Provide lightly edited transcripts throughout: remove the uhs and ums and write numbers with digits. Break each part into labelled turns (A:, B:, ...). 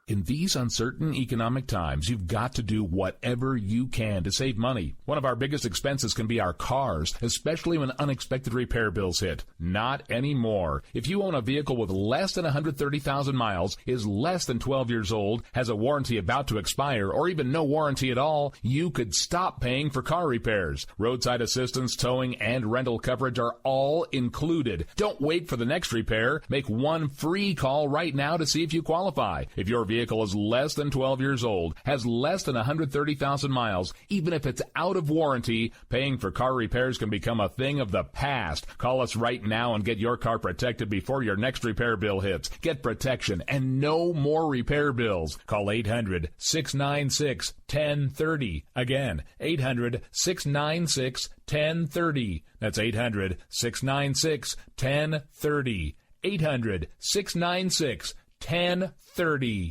A: In these uncertain economic times, you've got to do whatever you can to save money. One of our biggest expenses can be our cars, especially when unexpected repair bills hit. Not anymore. If you own a vehicle with less than 130,000 miles, is less than 12 years old, has a warranty about to expire, or even no warranty at all, you could stop paying for car repairs. Roadside assistance, towing, and rental coverage are all included. Don't wait for the next repair. Make one free call right now to see if you qualify. If your vehicle is less than 12 years old, has less than 130,000 miles, even if it's out of warranty, paying for car repairs can become a thing of the past. Call us right now and get your car protected before your next repair bill hits. Get protection and no more repair bills. Call 800-696-1030. Again, 800-696-1030. That's 800-696-1030. 800-696-1030.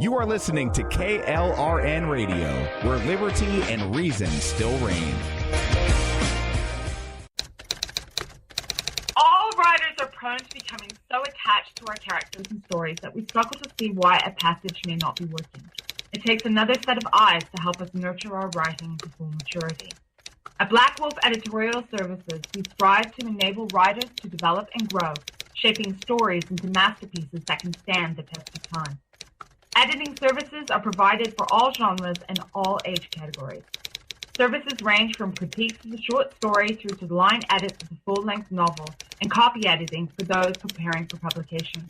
B: You are listening to KLRN Radio, where liberty and reason still reign.
C: All writers are prone to becoming so attached to our characters and stories that we struggle to see why a passage may not be working. It takes another set of eyes to help us nurture our writing into full maturity. At Black Wolf Editorial Services, we strive to enable writers to develop and grow, shaping stories into masterpieces that can stand the test of time. Editing services are provided for all genres and all age categories. Services range from critiques of the short story through to the line edits of the full-length novel and copy editing for those preparing for publication.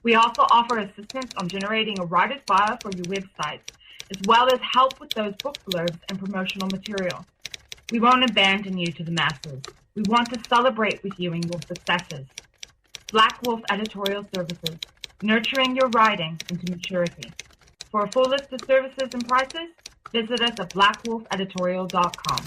C: We also offer assistance on generating a writer's bio for your websites, as well as help with those book blurbs and promotional material. We won't abandon you to the masses. We want to celebrate with you in your successes. Black Wolf Editorial Services, nurturing your writing into maturity. For a full list of services and prices, visit us at blackwolfeditorial.com.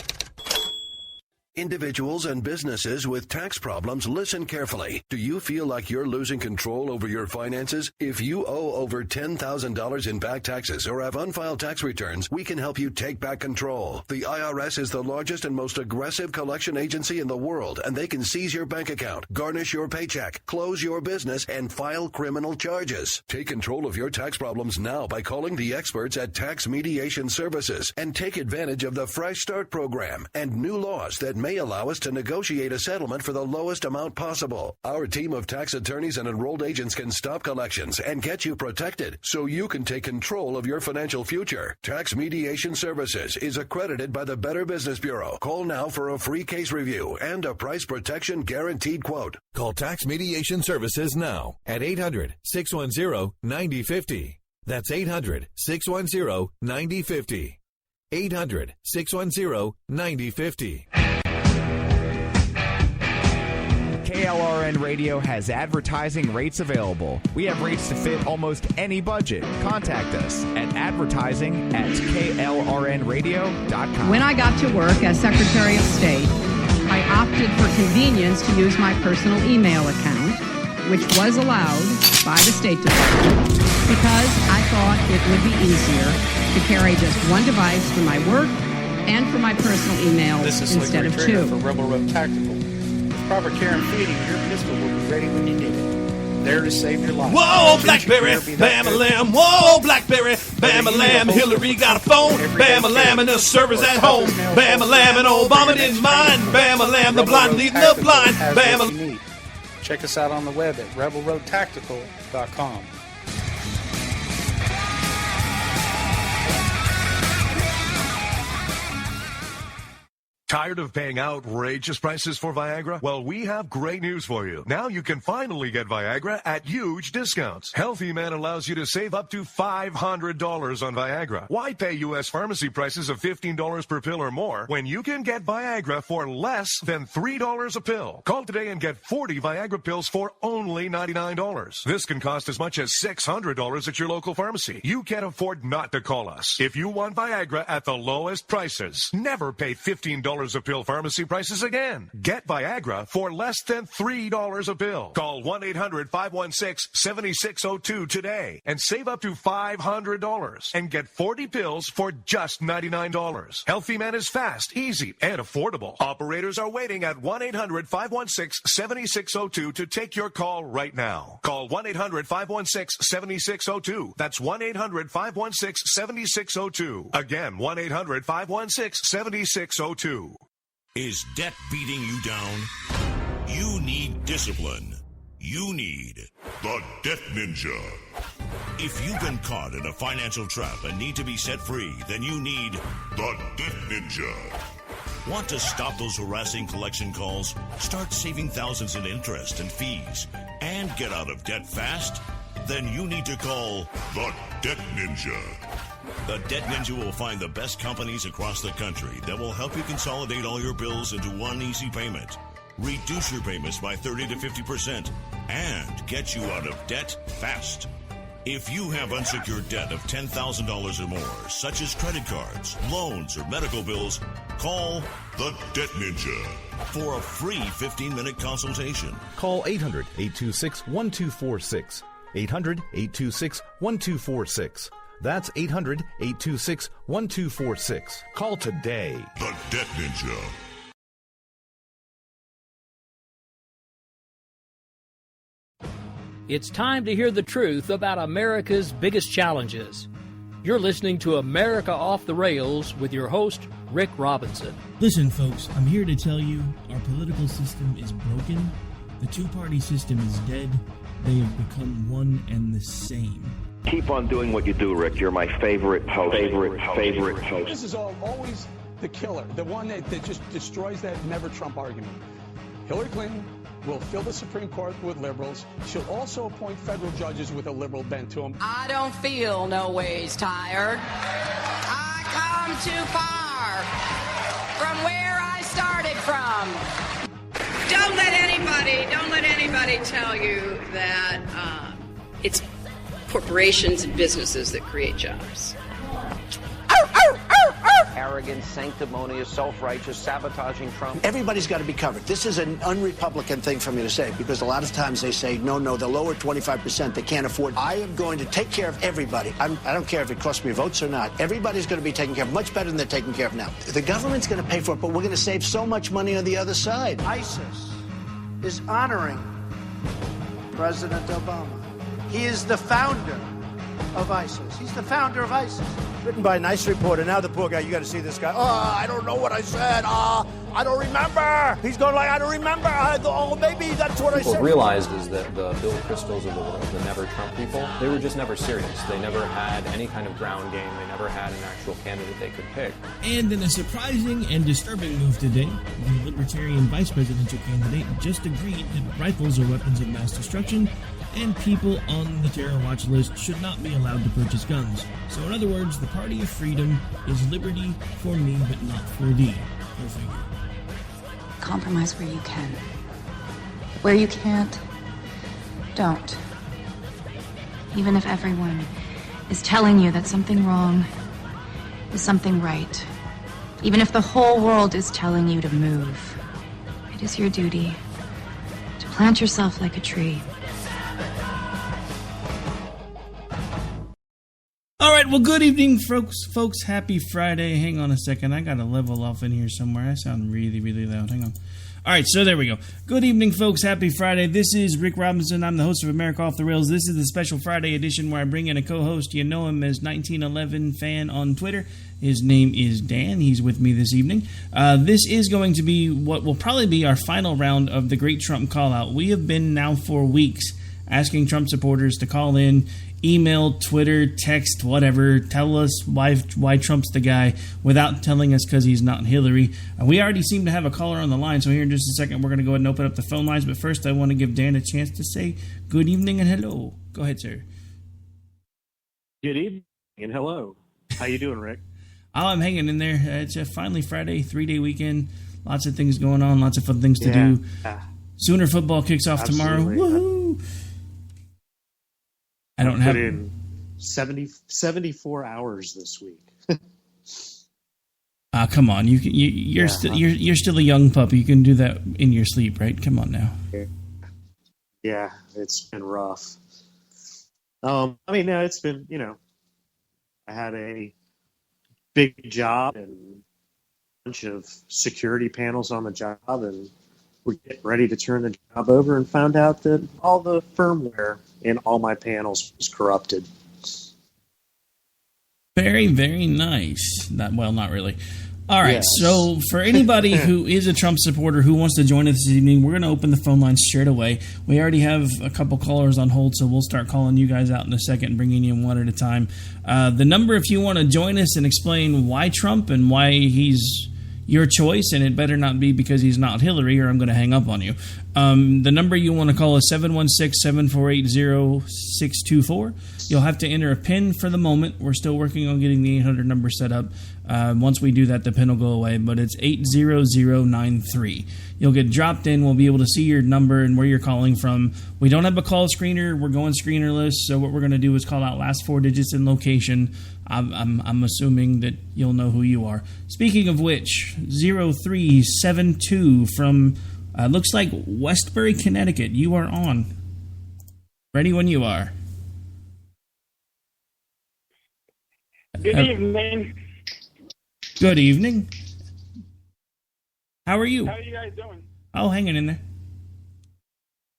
D: Individuals and businesses with tax problems, listen carefully. Do you feel like you're losing control over your finances? If you owe over $10,000 in back taxes or have unfiled tax returns, we can help you take back control. The IRS is the largest and most aggressive collection agency in the world, and they can seize your bank account, garnish your paycheck, close your business, and file criminal charges. Take control of your tax problems now by calling the experts at Tax Mediation Services and take advantage of the Fresh Start program and new laws that may allow us to negotiate a settlement for the lowest amount possible. Our team of tax attorneys and enrolled agents can stop collections and get you protected so you can take control of your financial future. Tax Mediation Services is accredited by the Better Business Bureau. Call now for a free case review and a price protection guaranteed quote.
E: Call Tax Mediation Services now at 800-610-9050. That's 800-610-9050. 800-610-9050.
B: KLRN Radio has advertising rates available. We have rates to fit almost any budget. Contact us at advertising@klrnradio.com.
F: When I got to work as Secretary of State, I opted for convenience to use my personal email account, which was allowed by the State Department, because I thought it would be easier to carry just one device for my work and for my personal emails instead of two.
G: For Rebel Road Tactical. With proper care and feeding, your pistol will be ready when you need it. There to save your life.
H: Whoa, Blackberry, Bam-a-lam. Whoa, Blackberry, Bam-a-lam. Hillary got a phone. Bam-a-lam, and the server's at home. Bam-a-lam, and Obama didn't mind. Bam-a-lam, the blind leading the blind. Bam-a-lam.
G: Check us out on the web at rebelroadtactical.com.
I: Tired of paying outrageous prices for Viagra? Well, we have great news for you. Now you can finally get Viagra at huge discounts. Healthy Man allows you to save up to $500 on Viagra. Why pay U.S. pharmacy prices of $15 per pill or more when you can get Viagra for less than $3 a pill? Call today and get 40 Viagra pills for only $99. This can cost as much as $600 at your local pharmacy. You can't afford not to call us. If you want Viagra at the lowest prices, never pay $15 $3 of pill pharmacy prices again. Get Viagra for less than $3 a pill. Call 1-800-516-7602 today and save up to $500 and get 40 pills for just $99. Healthy Man is fast, easy, and affordable. Operators are waiting at 1-800-516-7602 to take your call right now. Call 1-800-516-7602. That's 1-800-516-7602. Again, 1-800-516-7602.
J: Is debt beating you down? You need discipline. You need the Debt Ninja. If you've been caught in a financial trap and need to be set free, then you need the Debt Ninja. Want to stop those harassing collection calls, start saving thousands in interest and fees, and get out of debt fast? Then you need to call the Debt Ninja. The Debt Ninja will find the best companies across the country that will help you consolidate all your bills into one easy payment, reduce your payments by 30 to 50%, and get you out of debt fast. If you have unsecured debt of $10,000 or more, such as credit cards, loans, or medical bills, call the Debt Ninja for a free 15-minute consultation.
K: Call 800-826-1246. 800-826-1246. That's 800-826-1246. Call today.
J: The Debt Ninja.
L: It's time to hear the truth about America's biggest challenges. You're listening to America Off the Rails with your host, Rick Robinson.
M: Listen, folks, I'm here to tell you our political system is broken. The two-party system is dead. They have become one and the same.
N: Keep on doing what you do, Rick. You're my favorite host. Favorite host.
O: This is always the killer, the one that just destroys that never Trump argument. Hillary Clinton will fill the Supreme Court with liberals. She'll also appoint federal judges with a liberal bent to them.
P: I don't feel no ways tired. I come too far from where I started from. Don't let anybody tell you that it's corporations and businesses that create jobs.
Q: Arrogant, sanctimonious, self-righteous, sabotaging Trump.
R: Everybody's got to be covered. This is an un-Republican thing for me to say, because a lot of times they say, no, the lower 25%, they can't afford. I am going to take care of everybody. I don't care if it costs me votes or not. Everybody's going to be taken care of much better than they're taken care of now. The government's going to pay for it, but we're going to save so much money on the other side.
S: ISIS is honoring President Obama. He is the founder of ISIS. He's the founder of ISIS.
R: Written by a nice reporter. Now the poor guy, you got to see this guy. Oh, I don't know what I said. I don't remember. He's going like, I don't remember. Maybe that's what I said.
T: What realized is that the Bill Kristols of the world, the never Trump people, they were just never serious. They never had any kind of ground game. They never had an actual candidate they could pick.
M: And in a surprising and disturbing move today, the Libertarian vice presidential candidate just agreed that rifles are weapons of mass destruction, and people on the terror watch list should not be allowed to purchase guns. So in other words, the party of freedom is liberty for me, but not for thee. Go figure.
U: Compromise where you can. Where you can't, don't. Even if everyone is telling you that something wrong is something right. Even if the whole world is telling you to move, it is your duty to plant yourself like a tree.
M: All right, well, good evening, folks. Happy Friday. Hang on a second. I got to level off in here somewhere. I sound really, really loud. Hang on. All right, so there we go. Good evening, folks. Happy Friday. This is Rick Robinson. I'm the host of America Off the Rails. This is the special Friday edition where I bring in a co-host. You know him as 1911 Fan on Twitter. His name is Dan. He's with me this evening. This is going to be what will probably be our final round of the Great Trump Call-Out. We have been now for weeks asking Trump supporters to call in, email, Twitter, text, whatever, tell us why Trump's the guy without telling us because he's not Hillary. We already seem to have a caller on the line, so here in just a second we're going to go ahead and open up the phone lines. But first I want to give Dan a chance to say good evening and hello. Go ahead, sir.
V: Good evening and hello. How you doing, Rick?
M: Oh, I'm hanging in there. It's finally Friday, 3-day weekend. Lots of things going on, lots of fun things to do. Sooner football kicks off tomorrow. Woohoo! I don't have
V: put in 74 hours this week.
M: Come on, you're still a young puppy. You can do that in your sleep, right? Come on now.
V: Yeah, it's been rough. I mean, no, it's been, I had a big job and a bunch of security panels on the job, and we're getting ready to turn the job over and found out that all the firmware in all my panels was corrupted.
M: Very, very nice. Well, not really. All right,
V: Yes.
M: So for anybody who is a Trump supporter who wants to join us this evening, we're going to open the phone lines straight away. We already have a couple callers on hold, so we'll start calling you guys out in a second, bringing you in one at a time. The number, if you want to join us and explain why Trump and why he's your choice, and it better not be because he's not Hillary or I'm going to hang up on you. The number you want to call is 716-748-0624. You'll have to enter a PIN for the moment. We're still working on getting the 800 number set up. Once we do that, the PIN will go away, but it's 80093. You'll get dropped in. We'll be able to see your number and where you're calling from. We don't have a call screener. We're going screenerless, so what we're going to do is call out last 4 digits and location. I'm assuming that you'll know who you are. Speaking of which, 0372 from, looks like Westbury, Connecticut. You are on. Ready when you are.
A: Good evening.
M: Good evening. How are you?
A: How are you guys doing?
M: Oh, hanging in there.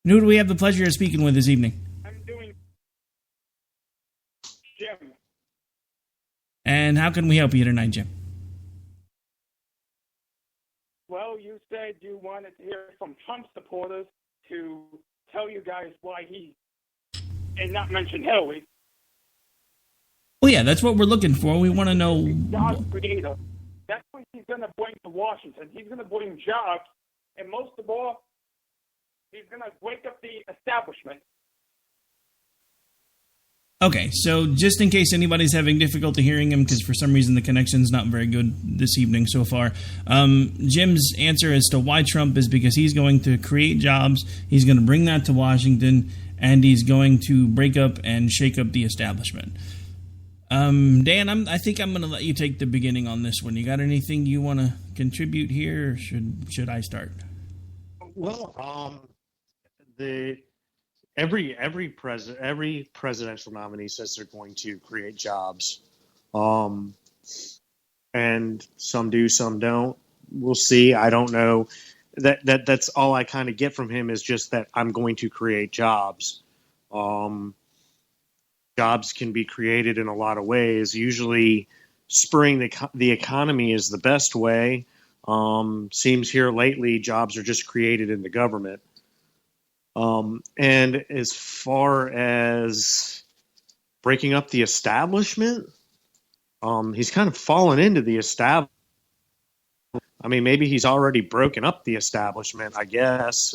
M: And who do we have the pleasure of speaking with this evening?
A: I'm doing Jim.
M: And how can we help you tonight, Jim?
A: Well, you said you wanted to hear from Trump supporters to tell you guys why he did not mention Hillary.
M: Well, yeah, that's what we're looking for. We want to know.
A: God's creator. That's what he's going to bring to Washington. He's going to bring jobs, and most of all, he's going to wake up the establishment.
M: Okay, so just in case anybody's having difficulty hearing him, because for some reason the connection's not very good this evening so far, Jim's answer as to why Trump is because he's going to create jobs, he's going to bring that to Washington, and he's going to break up and shake up the establishment. Dan, I think I'm going to let you take the beginning on this one. You got anything you want to contribute here, or should I start?
V: Well, every presidential nominee says they're going to create jobs, and some do, some don't. We'll see. I don't know. That's all I kind of get from him is just that I'm going to create jobs. Jobs can be created in a lot of ways. Usually spurring the economy is the best way. Seems here lately jobs are just created in the government. And as far as breaking up the establishment, he's kind of fallen into the establishment. I mean, maybe he's already broken up the establishment, I guess.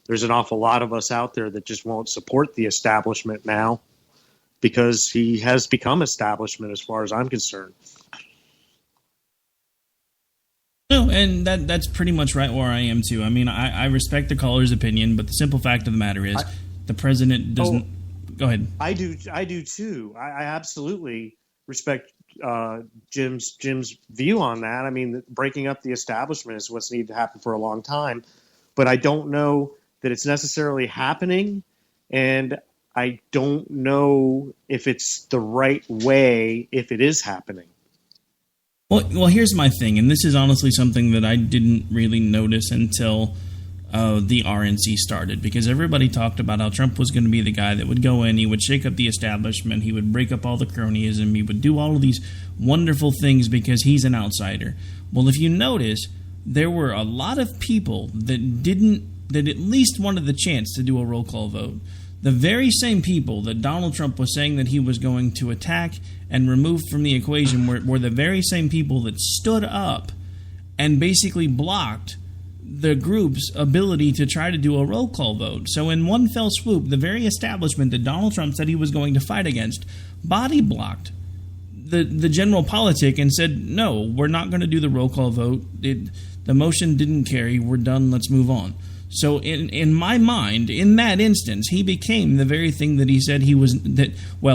V: There's an awful lot of us out there that just won't support the establishment now, because he has become establishment as far as I'm concerned.
M: No, and that's pretty much right where I am too. I mean, I respect the caller's opinion, but the simple fact of the matter is the president doesn't... Go ahead.
V: I do too. I absolutely respect Jim's view on that. I mean, breaking up the establishment is what's needed to happen for a long time, but I don't know that it's necessarily happening, and I don't know if it's the right way if it is happening.
M: Well, here's my thing, and this is honestly something that I didn't really notice until the RNC started, because everybody talked about how Trump was going to be the guy that would go in, he would shake up the establishment, he would break up all the cronyism, he would do all of these wonderful things because he's an outsider. Well, if you notice, there were a lot of people that at least wanted the chance to do a roll call vote. The very same people that Donald Trump was saying that he was going to attack and remove from the equation were the very same people that stood up and basically blocked the group's ability to try to do a roll call vote. So in one fell swoop, the very establishment that Donald Trump said he was going to fight against body blocked the general politic and said, no, we're not going to do the roll call vote. The motion didn't carry. We're done. Let's move on. So in my mind, in that instance, he became the very thing that he said he was.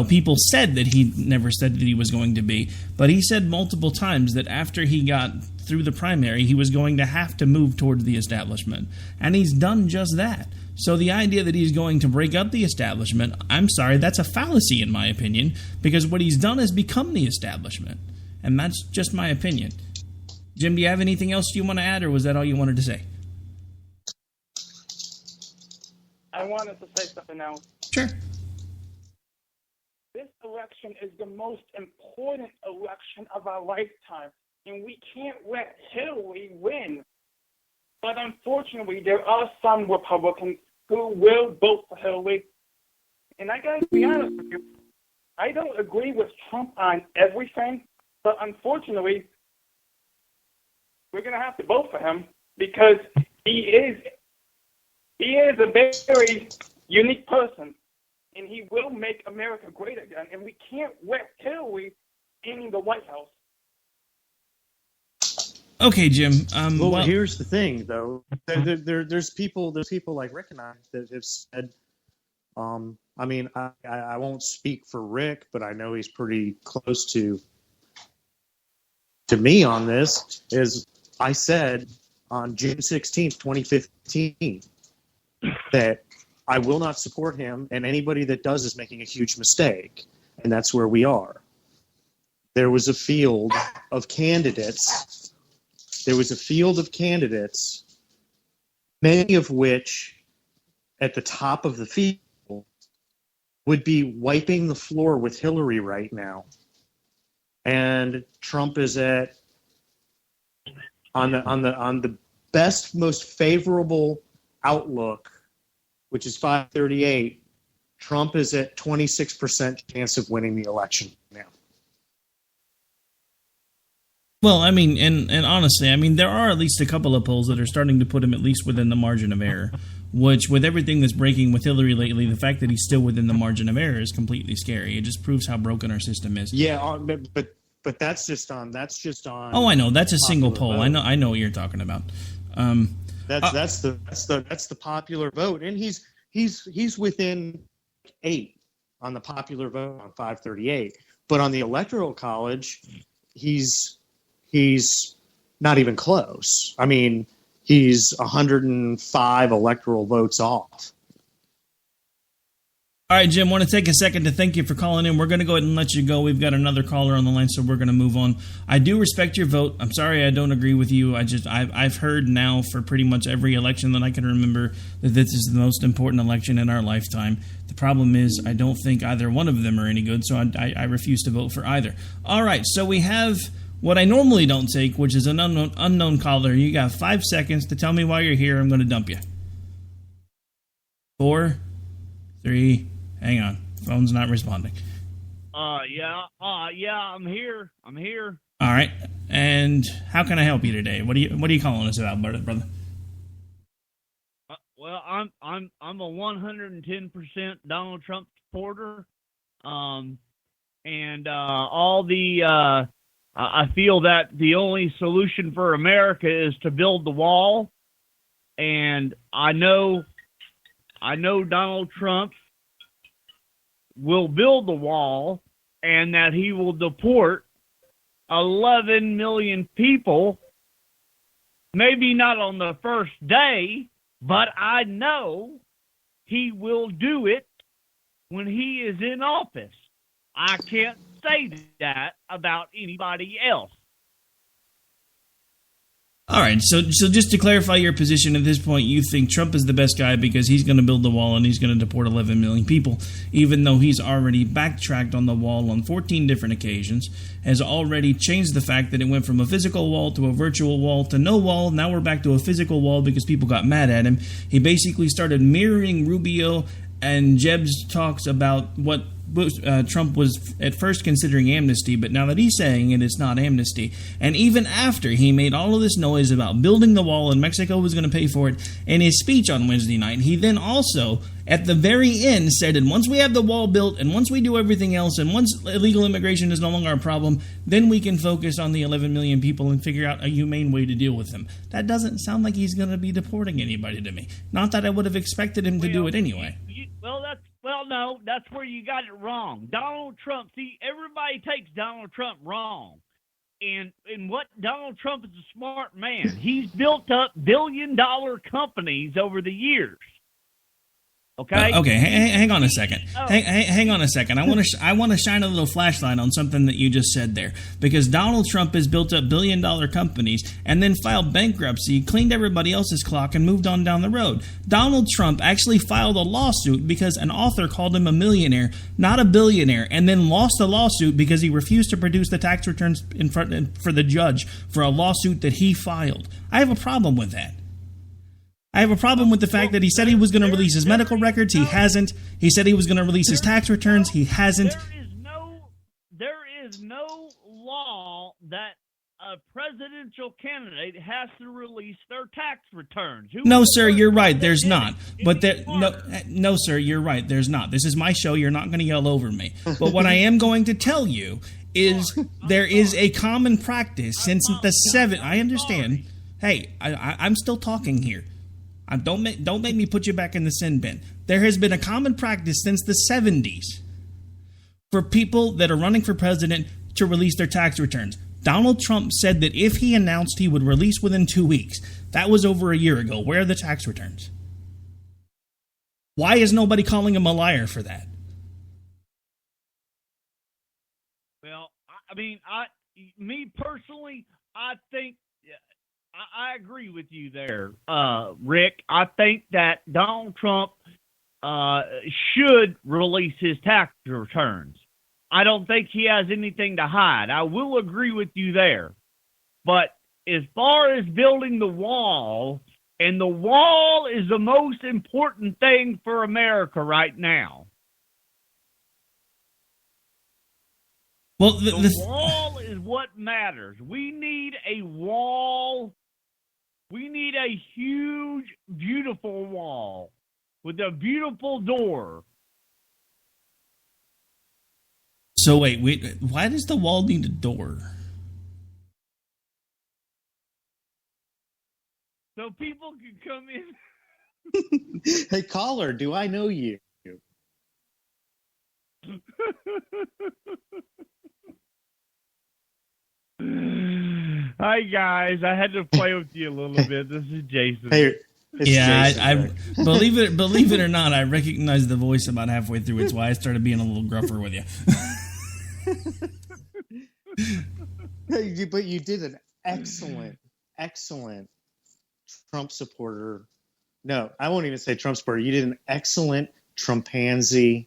M: People said that he never said that he was going to be, but he said multiple times that after he got through the primary, he was going to have to move towards the establishment, and he's done just that. So the idea that he's going to break up the establishment, I'm sorry, that's a fallacy in my opinion, because what he's done is become the establishment, and that's just my opinion. Jim, do you have anything else you want to add, or was that all you wanted to say?
A: I wanted to say something else.
M: Sure.
A: This election is the most important election of our lifetime, and we can't let Hillary win. But unfortunately, there are some Republicans who will vote for Hillary. And I got to be honest with you, I don't agree with Trump on everything, but unfortunately, we're going to have to vote for him because he is a very unique person, and he will make America great again. And we can't let Hillary in the White House.
M: Okay, Jim.
V: Here's the thing, though. There's people like Rick and I that have said. I won't speak for Rick, but I know he's pretty close to me on this. Is I said on June 16th, 2015. That I will not support him, and anybody that does is making a huge mistake, and that's where we are. There was a field of candidates. Many of which, at the top of the field, would be wiping the floor with Hillary right now. And Trump is on the best, most favorable outlook, which is 538, Trump is at 26% chance of winning the election now.
M: Well, and honestly, there are at least a couple of polls that are starting to put him at least within the margin of error, which, with everything that's breaking with Hillary lately, the fact that he's still within the margin of error is completely scary. It just proves how broken our system is.
V: Yeah, but that's just on.
M: Oh, I know. That's a single poll. Vote. I know what you're talking about.
V: That's the popular vote, and he's within 8 on the popular vote on 538. But on the Electoral College, he's not even close. He's 105 electoral votes off.
M: All right, Jim, want to take a second to thank you for calling in. We're going to go ahead and let you go. We've got another caller on the line, so we're going to move on. I do respect your vote. I'm sorry I don't agree with you. I've heard now for pretty much every election that I can remember that this is the most important election in our lifetime. The problem is I don't think either one of them are any good, so I refuse to vote for either. All right, so we have what I normally don't take, which is an unknown caller. You got 5 seconds to tell me why you're here. I'm going to dump you. 4, 3... Hang on. Phone's not responding.
C: Yeah, I'm here.
M: All right. And how can I help you today? What are you calling us about, brother?
C: Well, I'm a 110% Donald Trump supporter. And I feel that the only solution for America is to build the wall. And I know Donald Trump will build the wall and that he will deport 11 million people, maybe not on the first day, but I know he will do it when he is in office. I can't say that about anybody else.
M: All right, so just to clarify your position at this point, you think Trump is the best guy because he's going to build the wall and he's going to deport 11 million people, even though he's already backtracked on the wall on 14 different occasions, has already changed the fact that it went from a physical wall to a virtual wall to no wall. Now we're back to a physical wall because people got mad at him. He basically started mirroring Rubio And Jebs talks about what Trump was at first considering amnesty, but now that he's saying it, it's not amnesty. And even after he made all of this noise about building the wall and Mexico was going to pay for it in his speech on Wednesday night, he then also, at the very end, said, and once we have the wall built, and once we do everything else, and once illegal immigration is no longer a problem, then we can focus on the 11 million people and figure out a humane way to deal with them. That doesn't sound like he's going to be deporting anybody to me. Not that I would have expected him to do it anyway.
C: No, that's where you got it wrong. Donald Trump, see, everybody takes Donald Trump wrong. And what Donald Trump is a smart man. He's built up billion-dollar companies over the years. Okay.
M: Hang on a second. Hang on a second. I want to shine a little flashlight on something that you just said there, because Donald Trump has built up billion-dollar companies and then filed bankruptcy, cleaned everybody else's clock, and moved on down the road. Donald Trump actually filed a lawsuit because an author called him a millionaire, not a billionaire, and then lost the lawsuit because he refused to produce the tax returns for the judge for a lawsuit that he filed. I have a problem with that. I have a problem with the fact that he said he was going to release his medical records. He hasn't. He said he was going to release his tax returns. He hasn't.
C: There is no law that a presidential candidate has to release their tax returns.
M: No, sir, you're right. There's not. But no, sir, you're right. There's not. This is my show. You're not going to yell over me. But what I am going to tell you is there is a common practice since the 70s. I understand. Hey, I'm still talking here. Don't make me put you back in the sin bin. There has been a common practice since the 70s for people that are running for president to release their tax returns. Donald Trump said that if he announced he would release within 2 weeks, that was over a year ago. Where are the tax returns? Why is nobody calling him a liar for that?
C: Well, I mean, me personally, I think I agree with you there, Rick. I think that Donald Trump should release his tax returns. I don't think he has anything to hide. I will agree with you there. But as far as building the wall, and the wall is the most important thing for America right now.
M: Well,
C: the wall is what matters. We need a wall. We need a huge, beautiful wall with a beautiful door.
M: So wait, why does the wall need a door?
C: So people can come in.
V: Hey, caller, do I know you?
C: Hi guys, I had to play with you a little bit. This is Jason.
V: Hey,
M: Jason, I believe it or not, I recognized the voice about halfway through. It's why I started being a little gruffer with you.
V: But you did an excellent Trump supporter. No, I won't even say Trump supporter. You did an excellent Trumpanzee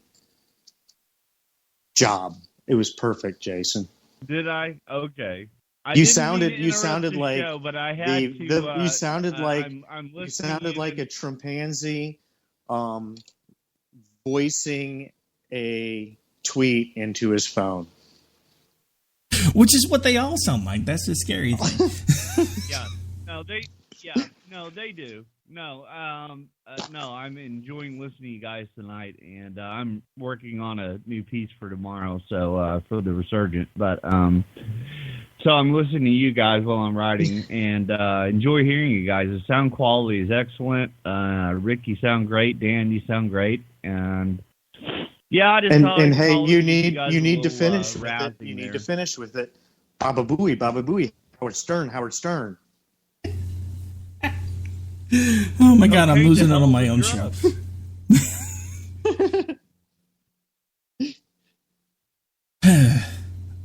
V: job. It was perfect, Jason.
C: Did I? Okay.
V: You sounded like
C: show, but I had
V: you sounded like
C: I'm
V: you sounded like a Trumpanzee voicing a tweet into his phone.
M: Which is what they all sound like. That's the scary thing.
C: They do. No, I'm enjoying listening to you guys tonight, and I'm working on a new piece for tomorrow, so for the Resurgent. But so I'm listening to you guys while I'm writing, and enjoy hearing you guys. The sound quality is excellent. Rick, you sound great. Dan, you sound great, and yeah, I just
V: and hey, you need to finish with it. You need to finish with it. Baba Booey, Howard Stern.
M: Oh my God, I'm losing out on my own show.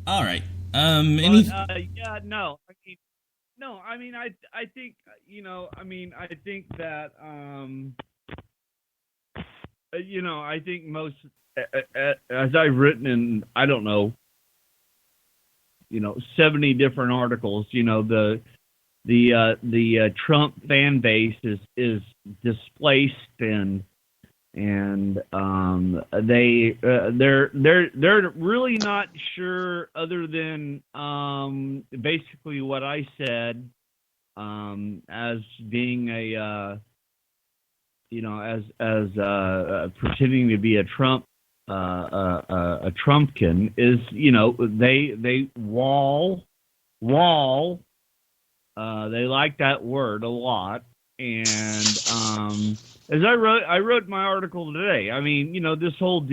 M: All right. I think that I think most, as I've written in, I don't know, 70 different articles, the Trump fan base is displaced and
C: and they're really not sure, other than basically what I said, as being a as pretending to be a Trumpkin, is they wall. They like that word a lot, and as I wrote my article today. I mean, this whole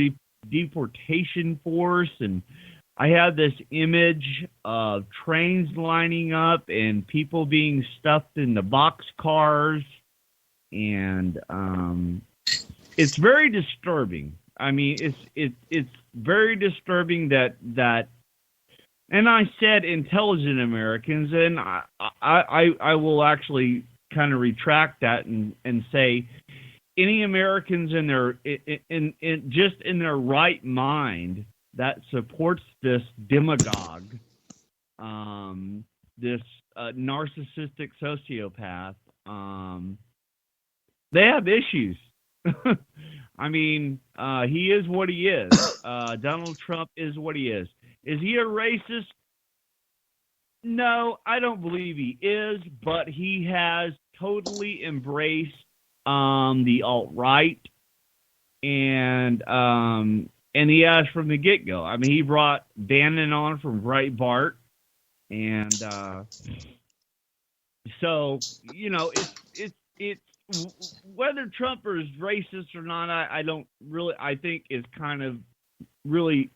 C: deportation force, and I had this image of trains lining up and people being stuffed in the boxcars, and it's very disturbing. I mean, it's very disturbing that. And I said intelligent Americans, and I will actually kind of retract that and say any Americans in their right mind that supports this demagogue, this narcissistic sociopath, they have issues. I mean, he is what he is. Donald Trump is what he is. Is he a racist? No, I don't believe he is, but he has totally embraced the alt-right, and he has from the get-go. I mean, he brought Bannon on from Breitbart, and so it's whether Trump is racist or not, I think is kind of really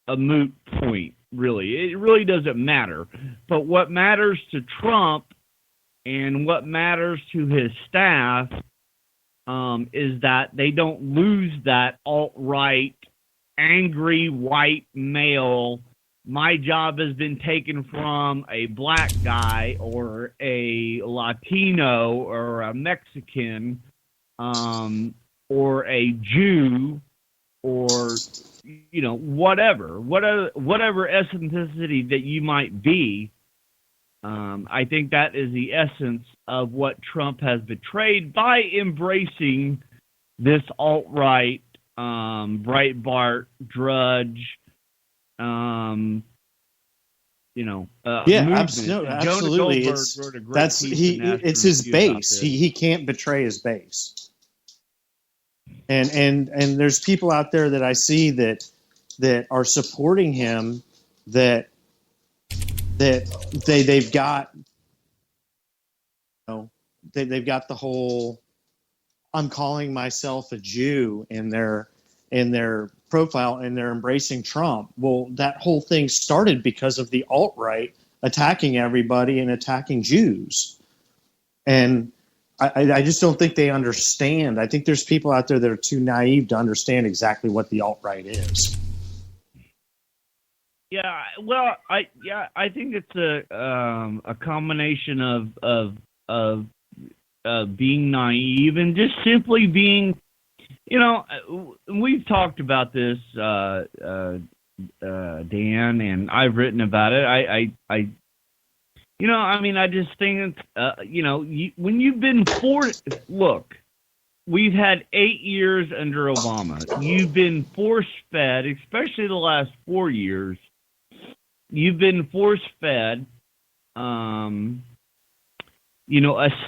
C: a moot point, really. It really doesn't matter. But what matters to Trump and what matters to his staff is that they don't lose that alt-right, angry white male. My job has been taken from a black guy or a Latino or a Mexican or a Jew or whatever ethnicity that you might be. I think that is the essence of what Trump has betrayed by embracing this alt-right, Breitbart, Drudge, movement.
V: Absolutely. It's his base. He can't betray his base. And there's people out there that I see that are supporting him that they've got they've got the whole I'm calling myself a Jew in their profile, and they're embracing Trump. Well, that whole thing started because of the alt-right attacking everybody and attacking Jews. And I just don't think they understand. I think there's people out there that are too naive to understand exactly what the alt-right is.
C: Yeah, well, I think it's a combination of being naive and just simply being, we've talked about this, Dan, and I've written about it. I just think, when you've been forced, look, we've had 8 years under Obama. You've been force-fed, especially the last 4 years. You've been force-fed, a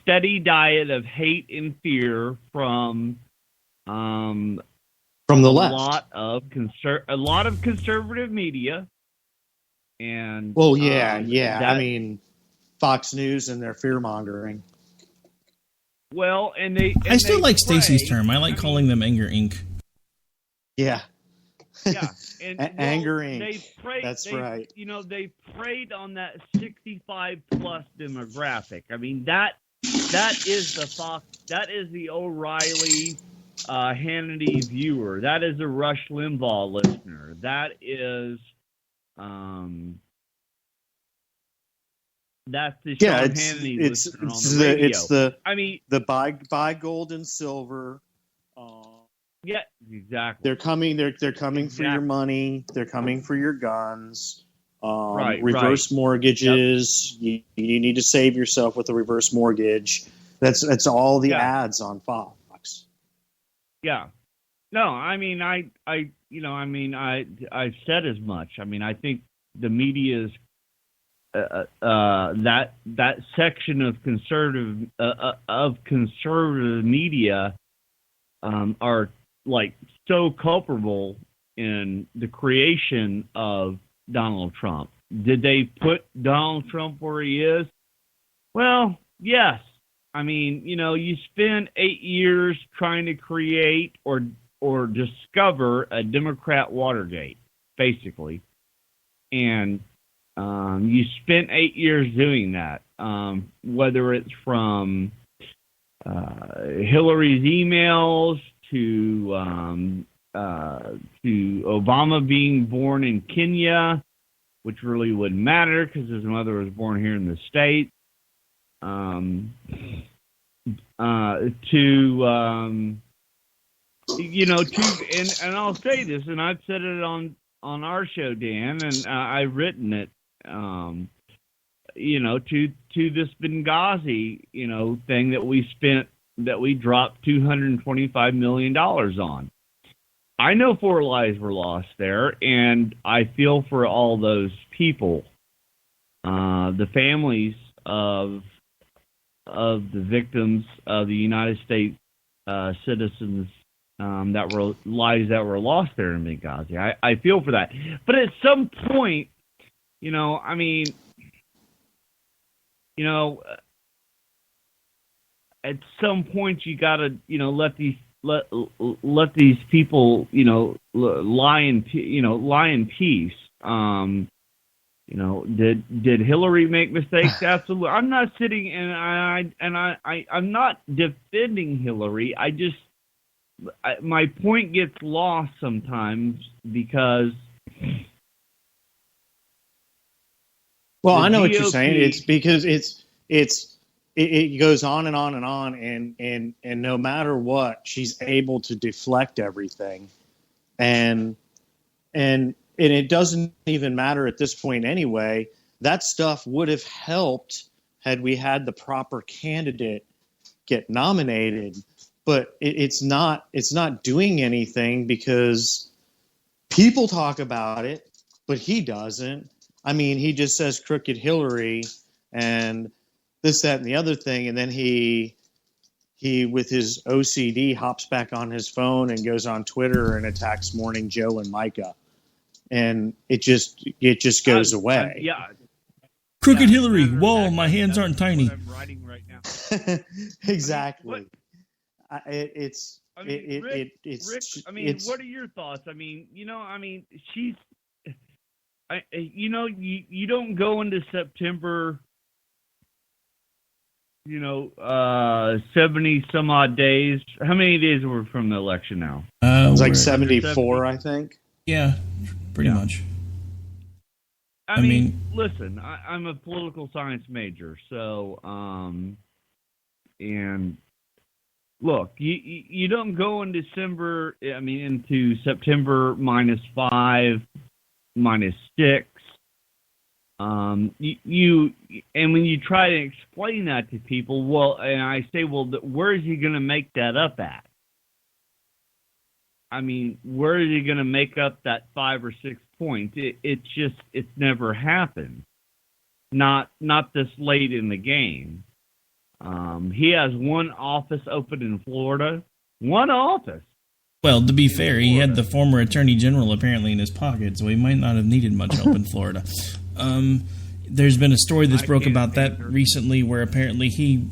C: steady diet of hate and fear from
V: the left,
C: a lot of conservative media, and
V: Fox News and their fear mongering.
C: Well,
M: I still like Stacey's term. I like calling them Anger Inc.
V: Yeah.
C: Yeah. And
V: Anger Inc. That's right.
C: They preyed on that 65 plus demographic. I mean, that is the Fox, that is the O'Reilly Hannity viewer. That is the Rush Limbaugh listener. That is that's the Sean Hannity listener on the radio.
V: It's the buy gold and silver.
C: Yeah, exactly.
V: They're coming. They're coming for your money. They're coming for your guns. Reverse mortgages. Yep. You need to save yourself with a reverse mortgage. That's all the ads on Fox.
C: Yeah, No, I mean, I said as much. I mean, I think the media's that section of conservative media are like so culpable in the creation of Donald Trump. Did they put Donald Trump where he is? Well, yes. I mean, you spend 8 years trying to create or discover a Democrat Watergate, basically. And you spent 8 years doing that, whether it's from Hillary's emails to Obama being born in Kenya, which really wouldn't matter because his mother was born here in the States, and I'll say this, and I've said it on our show, Dan, and I've written it, to this Benghazi, thing that we dropped $225 million on. I know 4 lives were lost there, and I feel for all those people, the families of the victims of the United States citizens lives that were lost there in Benghazi. I feel for that. But at some point, at some point you got to, let these people, lie in peace. Did Hillary make mistakes? Absolutely. I'm not sitting I'm not defending Hillary. My point gets lost sometimes because.
V: Well, I know what you're saying. It's because it goes on and on and on, and no matter what, she's able to deflect everything, and it doesn't even matter at this point anyway. That stuff would have helped had we had the proper candidate get nominated, but it's not doing anything because people talk about it, but he doesn't. I mean, he just says crooked Hillary and this, that, and the other thing, and then he with his OCD hops back on his phone and goes on Twitter and attacks Morning Joe and Micah, and it just goes away.
C: Yeah,
M: crooked Hillary. Whoa, my hands aren't tiny.
C: I'm writing right now.
V: Exactly.
C: Rick, what are your thoughts? I mean, she's. You don't go into September, 70 some odd days. How many days were from the election now?
V: It's like 74, I think.
M: Yeah, pretty much.
C: I mean, listen, I'm a political science major, so, and look, you don't go in December, into September -5, -6. And when you try to explain that to people, and I say, where is he going to make that up at? I mean, where is he going to make up that 5 or 6 points? It's never happened. Not this late in the game. He has one office open in Florida. One office.
M: Well, to be fair, he had the former attorney general apparently in his pocket, so he might not have needed much help in Florida. There's been a story that's broke about that recently where apparently he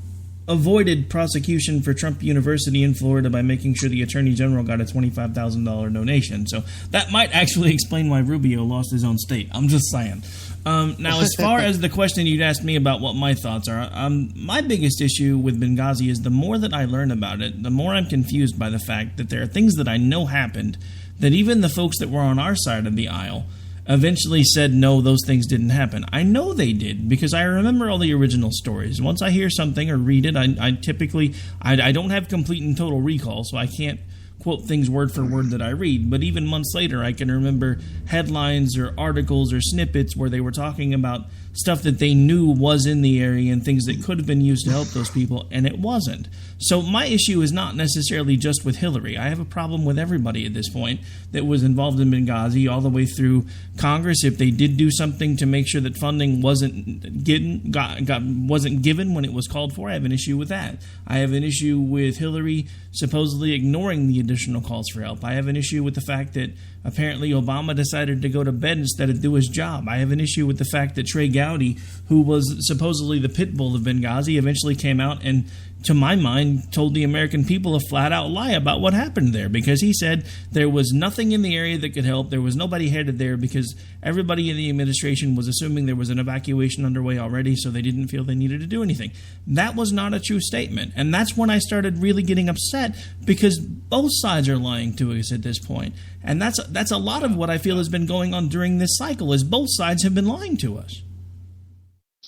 M: avoided prosecution for Trump University in Florida by making sure the attorney general got a $25,000 donation. So that might actually explain why Rubio lost his own state. I'm just saying. Now, as far as the question you'd asked me about what my thoughts are, my biggest issue with Benghazi is the more that I learn about it, the more I'm confused by the fact that there are things that I know happened that even the folks that were on our side of the aisle eventually said, no, those things didn't happen. I know they did because I remember all the original stories. Once I hear something or read it, I typically don't have complete and total recall, so I can't quote things word for word that I read, but even months later I can remember headlines or articles or snippets where they were talking about stuff that they knew was in the area and things that could have been used to help those people, and it wasn't. So my issue is not necessarily just with Hillary. I have a problem with everybody at this point that was involved in Benghazi, all the way through Congress. If they did do something to make sure that funding wasn't given when it was called for, I have an issue with that. I have an issue with Hillary supposedly ignoring the additional calls for help. I have an issue with the fact that apparently Obama decided to go to bed instead of do his job. I have an issue with the fact that Trey Gowdy, who was supposedly the pit bull of Benghazi, eventually came out and, to my mind, told the American people a flat-out lie about what happened there, because he said there was nothing in the area that could help. There was nobody headed there because everybody in the administration was assuming there was an evacuation underway already, so they didn't feel they needed to do anything. That was not a true statement, and that's when I started really getting upset, because both sides are lying to us at this point. And that's a lot of what I feel has been going on during this cycle, is both sides have been lying to us.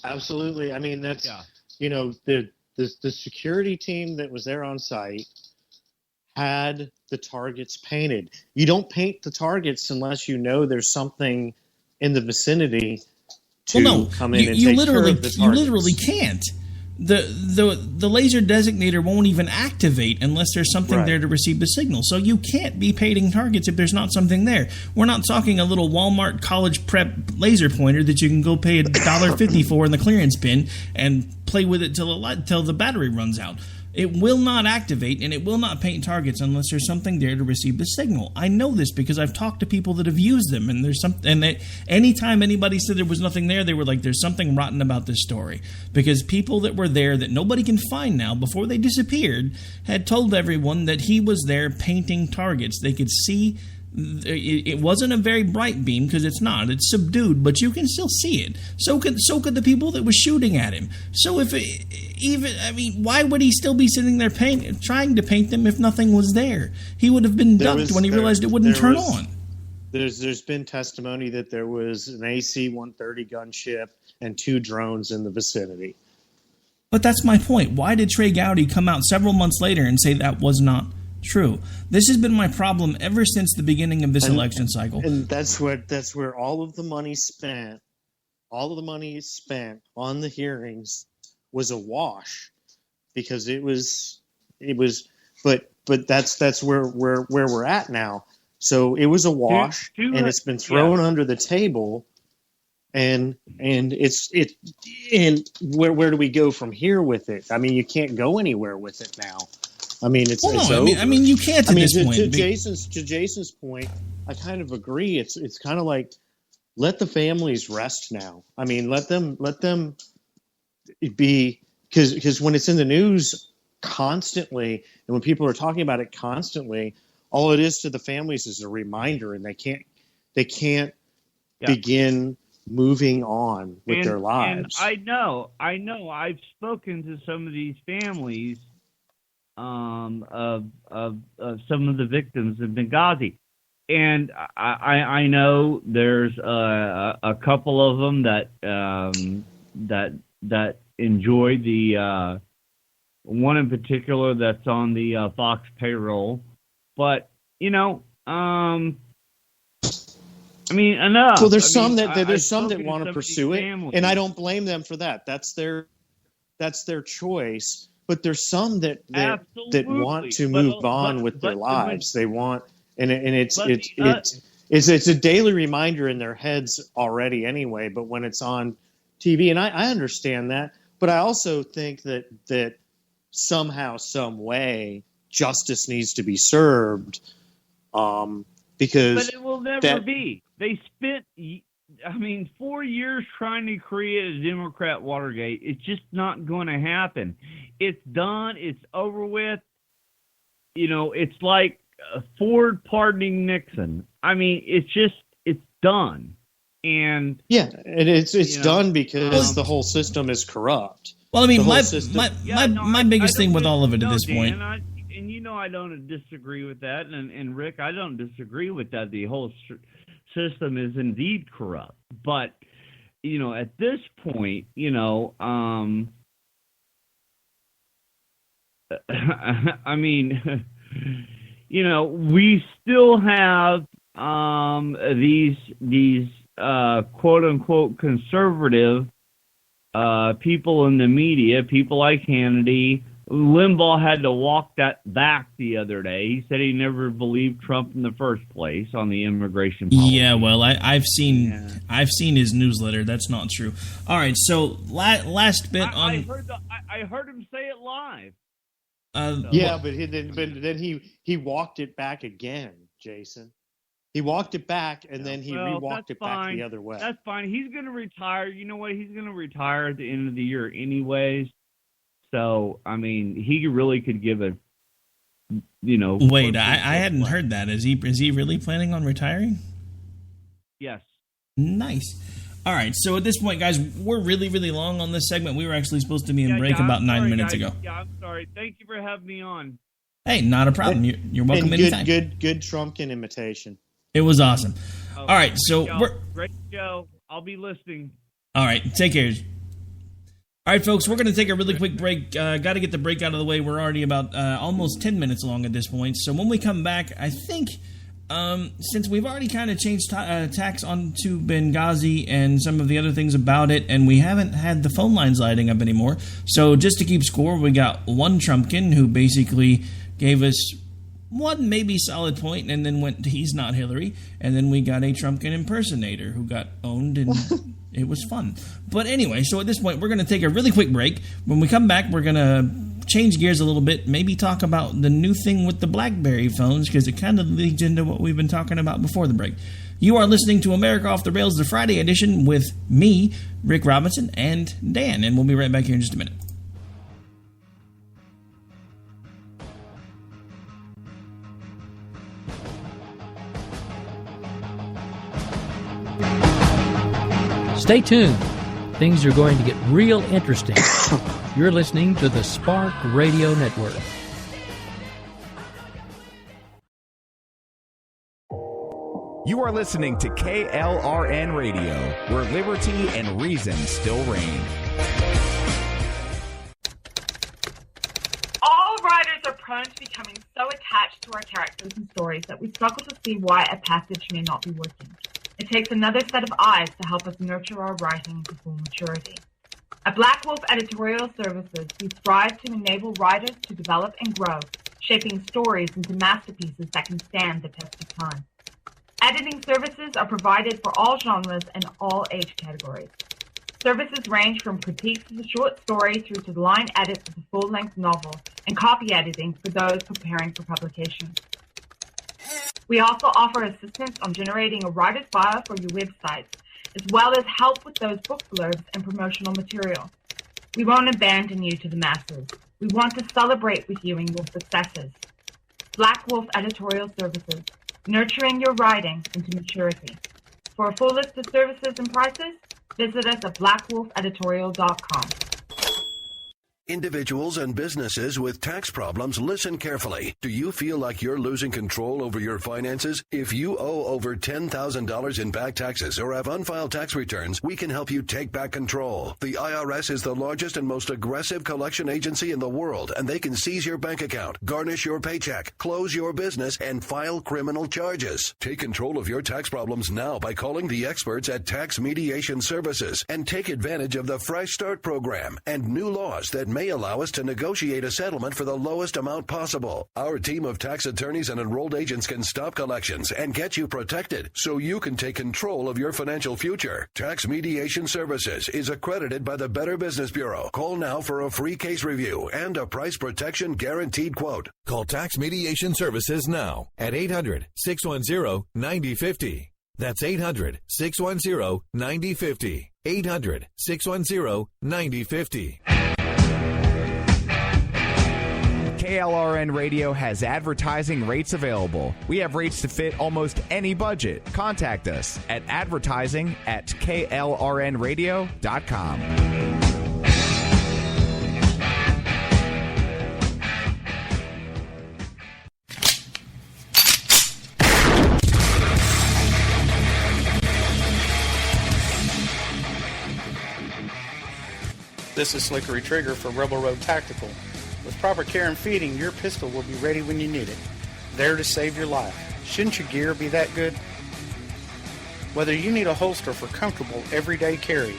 V: Absolutely. I mean, that's, the security team that was there on site had the targets painted. You don't paint the targets unless you know there's something in the vicinity to come in and take care of the targets.
M: You literally can't. The laser designator won't even activate unless there's something there to receive the signal. So you can't be painting targets if there's not something there. We're not talking a little Walmart college prep laser pointer that you can go pay $1.50 for in the clearance bin and play with it till the battery runs out. It will not activate and it will not paint targets unless there's something there to receive the signal. I know this because I've talked to people that have used them, and anytime anybody said there was nothing there, they were like, "There's something rotten about this story." Because people that were there that nobody can find now, before they disappeared, had told everyone that he was there painting targets. They could see. It wasn't a very bright beam because it's not. It's subdued, but you can still see it. So could the people that were shooting at him. So why would he still be sitting there trying to paint them if nothing was there? He would have been ducked when he realized it wouldn't turn on.
V: There's been testimony that there was an AC-130 gunship and 2 drones in the vicinity.
M: But that's my point. Why did Trey Gowdy come out several months later and say that was not true? This has been my problem ever since the beginning of this election cycle.
V: And that's where all of the money spent on the hearings was a wash, because it was but that's where we're at now. So it was a wash, and it's been thrown under the table, and where do we go from here with it? I mean, you can't go anywhere with it now. I mean, it's over.
M: I mean, you can't at this point.
V: To Jason's point, I kind of agree. It's kind of like, let the families rest now. I mean, let them be, because when it's in the news constantly, and when people are talking about it constantly, all it is to the families is a reminder, and they can't begin moving on with their lives.
C: And I know. I've spoken to some of these families of some of the victims of Benghazi, and I know there's a couple of them that enjoyed the one in particular that's on the Fox payroll, but I mean, enough.
V: Well, there's some that want to pursue it, and I don't blame them for that. That's their choice. But there's some that want to move on with their lives. They want, and it's a daily reminder in their heads already anyway. But when it's on TV, and I understand that, but I also think that somehow, some way, justice needs to be served. Because
C: but it will never be. They spent 4 years trying to create a Democrat Watergate. It's just not going to happen. It's done. It's over with. It's like Ford pardoning Nixon. I mean, it's done. And
V: and it's done because the whole system is corrupt.
M: Well, I mean, my biggest thing with all of it at this point.
C: I don't disagree with that, and Rick, I don't disagree with that. The whole system is indeed corrupt, but at this point, I mean, we still have these quote unquote conservative people in the media, people like Hannity. Limbaugh had to walk that back the other day. He said he never believed Trump in the first place on the immigration policy.
M: Yeah, well, I've seen his newsletter. That's not true. All right, so last bit on.
C: I heard him say it live.
V: But then he walked it back again, Jason. He walked it back, and then he re-walked it back the other way.
C: That's fine. He's going to retire. You know what? He's going to retire at the end of the year anyways. So, I mean, he really could give a,
M: Wait, I hadn't heard that. Is he really planning on retiring?
C: Yes.
M: Nice. All right, so at this point, guys, we're really, really long on this segment. We were actually supposed to be in break about 9 minutes ago.
C: Yeah, I'm sorry. Thank you for having me on.
M: Hey, not a problem. You're welcome anytime.
V: Good Trumpkin imitation.
M: It was awesome. All right, so
C: great show. I'll be listening.
M: All right, take care. All right, folks, we're going to take a really quick break. Got to get the break out of the way. We're already about almost 10 minutes long at this point. So when we come back, I think since we've already kind of changed tax onto Benghazi and some of the other things about it, and we haven't had the phone lines lighting up anymore, so just to keep score, we got one Trumpkin who basically gave us one maybe solid point and then went, he's not Hillary, and then we got a Trumpkin impersonator who got owned and... It was fun. But anyway, so at this point, we're going to take a really quick break. When we come back, we're going to change gears a little bit, maybe talk about the new thing with the BlackBerry phones, because it kind of leads into what we've been talking about before the break. You are listening to America Off the Rails, the Friday edition, with me, Rick Robinson, and Dan, and we'll be right back here in just a minute.
L: Stay tuned. Things are going to get real interesting. You're listening to the Spark Radio Network.
B: You are listening to KLRN Radio, where liberty and reason still reign.
D: All writers are prone to becoming so attached to our characters and stories that we struggle to see why a passage may not be working. It takes another set of eyes to help us nurture our writing to full maturity. At Black Wolf Editorial Services, we strive to enable writers to develop and grow, shaping stories into masterpieces that can stand the test of time. Editing services are provided for all genres and all age categories. Services range from critiques of the short story through to the line edits of the full-length novel and copy editing for those preparing for publication. We also offer assistance on generating a writer's bio for your website, as well as help with those book blurbs and promotional material. We won't abandon you to the masses. We want to celebrate with you in your successes. Black Wolf Editorial Services, nurturing your writing into maturity. For a full list of services and prices, visit us at blackwolfeditorial.com.
E: Individuals and businesses with tax problems, listen carefully. Do you feel like you're losing control over your finances? If you owe over $10,000 in back taxes or have unfiled tax returns, we can help you take back control. The IRS is the largest and most aggressive collection agency in the world, and they can seize your bank account, garnish your paycheck, close your business, and file criminal charges. Take control of your tax problems now by calling the experts at Tax Mediation Services and take advantage of the Fresh Start program and new laws that may allow us to negotiate a settlement for the lowest amount possible. Our team of tax attorneys and enrolled agents can stop collections and get you protected so you can take control of your financial future. Tax Mediation Services is accredited by the Better Business Bureau. Call now for a free case review and a price protection guaranteed quote.
I: Call Tax Mediation Services now at 800-610-9050. That's 800-610-9050. 800-610-9050.
B: KLRN Radio has advertising rates available. We have rates to fit almost any budget. Contact us at advertising@klrnradio.com.
G: This is Slickery Trigger for Rebel Road Tactical. With proper care and feeding, your pistol will be ready when you need it, there to save your life. Shouldn't your gear be that good? Whether you need a holster for comfortable everyday carry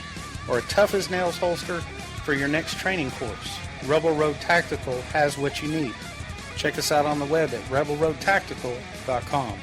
G: or a tough-as-nails holster for your next training course. Rebel Road Tactical has what you need. Check us out on the web at rebelroadtactical.com.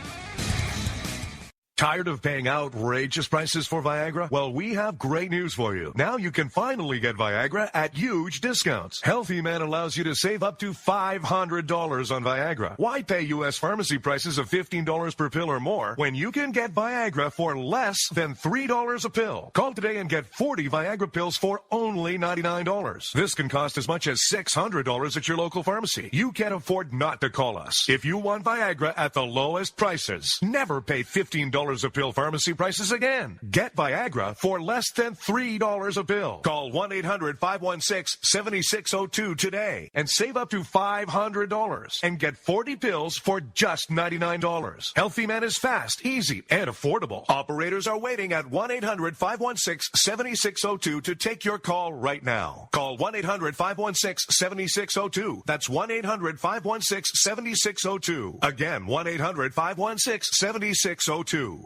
I: Tired of paying outrageous prices for Viagra? Well, we have great news for you. Now you can finally get Viagra at huge discounts. Healthy Man allows you to save up to $500 on Viagra. Why pay U.S. pharmacy prices of $15 per pill or more when you can get Viagra for less than $3 a pill? Call today and get 40 Viagra pills for only $99. This can cost as much as $600 at your local pharmacy. You can't afford not to call us. If you want Viagra at the lowest prices, never pay $15 a pill pharmacy prices again. Get Viagra for less than $3 a pill. Call 1-800-516-7602 today and save up to $500 and get 40 pills for just $99. Healthy Man is fast, easy, and affordable. Operators are waiting at 1-800-516-7602 to take your call right now. Call 1-800-516-7602. That's 1-800-516-7602. Again, 1-800-516-7602.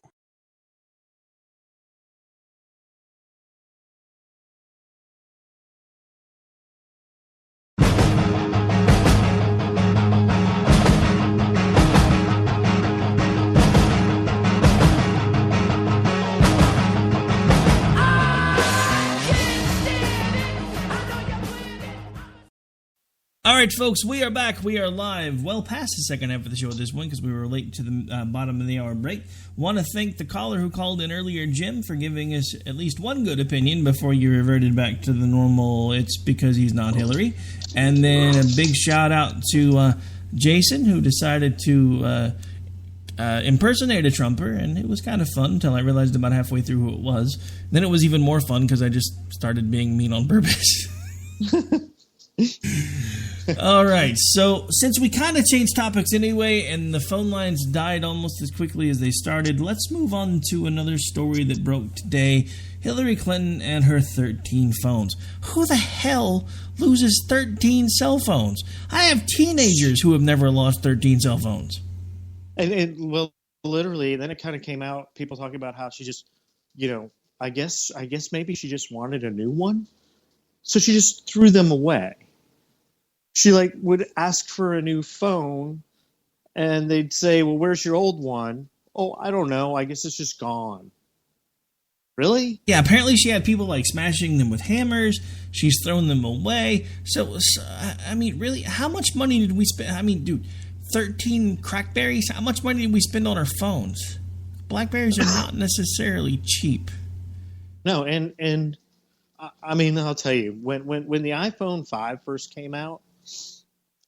M: All right, folks, we are back. We are live well past the second half of the show at this point because we were late to the bottom of the hour break. Want to thank the caller who called in earlier, Jim, for giving us at least one good opinion before you reverted back to the normal, it's because he's not Hillary. And then a big shout out to Jason, who decided to impersonate a Trumper, and it was kind of fun until I realized about halfway through who it was. Then it was even more fun because I just started being mean on purpose. All right, so since we kind of changed topics anyway and the phone lines died almost as quickly as they started, let's move on to another story that broke today. Hillary Clinton and her 13 phones. Who the hell loses 13 cell phones? I have teenagers who have never lost 13 cell phones.
V: And well, literally, then it kind of came out, people talking about how she just, I guess maybe she just wanted a new one. So she just threw them away. She would ask for a new phone and they'd say, well, where's your old one? Oh, I don't know. I guess it's just gone. Really?
M: Yeah, apparently she had people smashing them with hammers. She's thrown them away. So I mean, really, how much money did we spend? I mean, dude, 13 Crackberries? How much money did we spend on our phones? Blackberries are not necessarily cheap.
V: No, and I mean, I'll tell you, when the iPhone 5 first came out,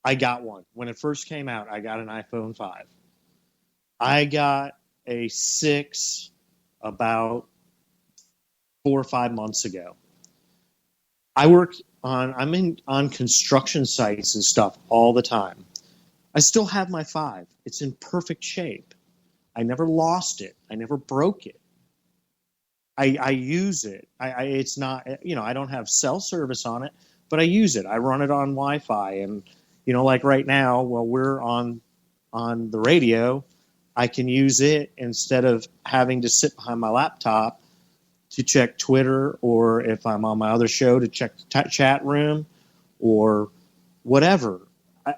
V: I got one. When it first came out, I got an iPhone 5. I got a 6 about 4 or 5 months ago. I'm on construction sites and stuff all the time. I still have my 5. It's in perfect shape. I never lost it. I never broke it. I use it. It's not, I don't have cell service on it, but I use it. I run it on Wi-Fi, and like right now, while we're on the radio, I can use it instead of having to sit behind my laptop to check Twitter, or if I'm on my other show to check the chat room or whatever.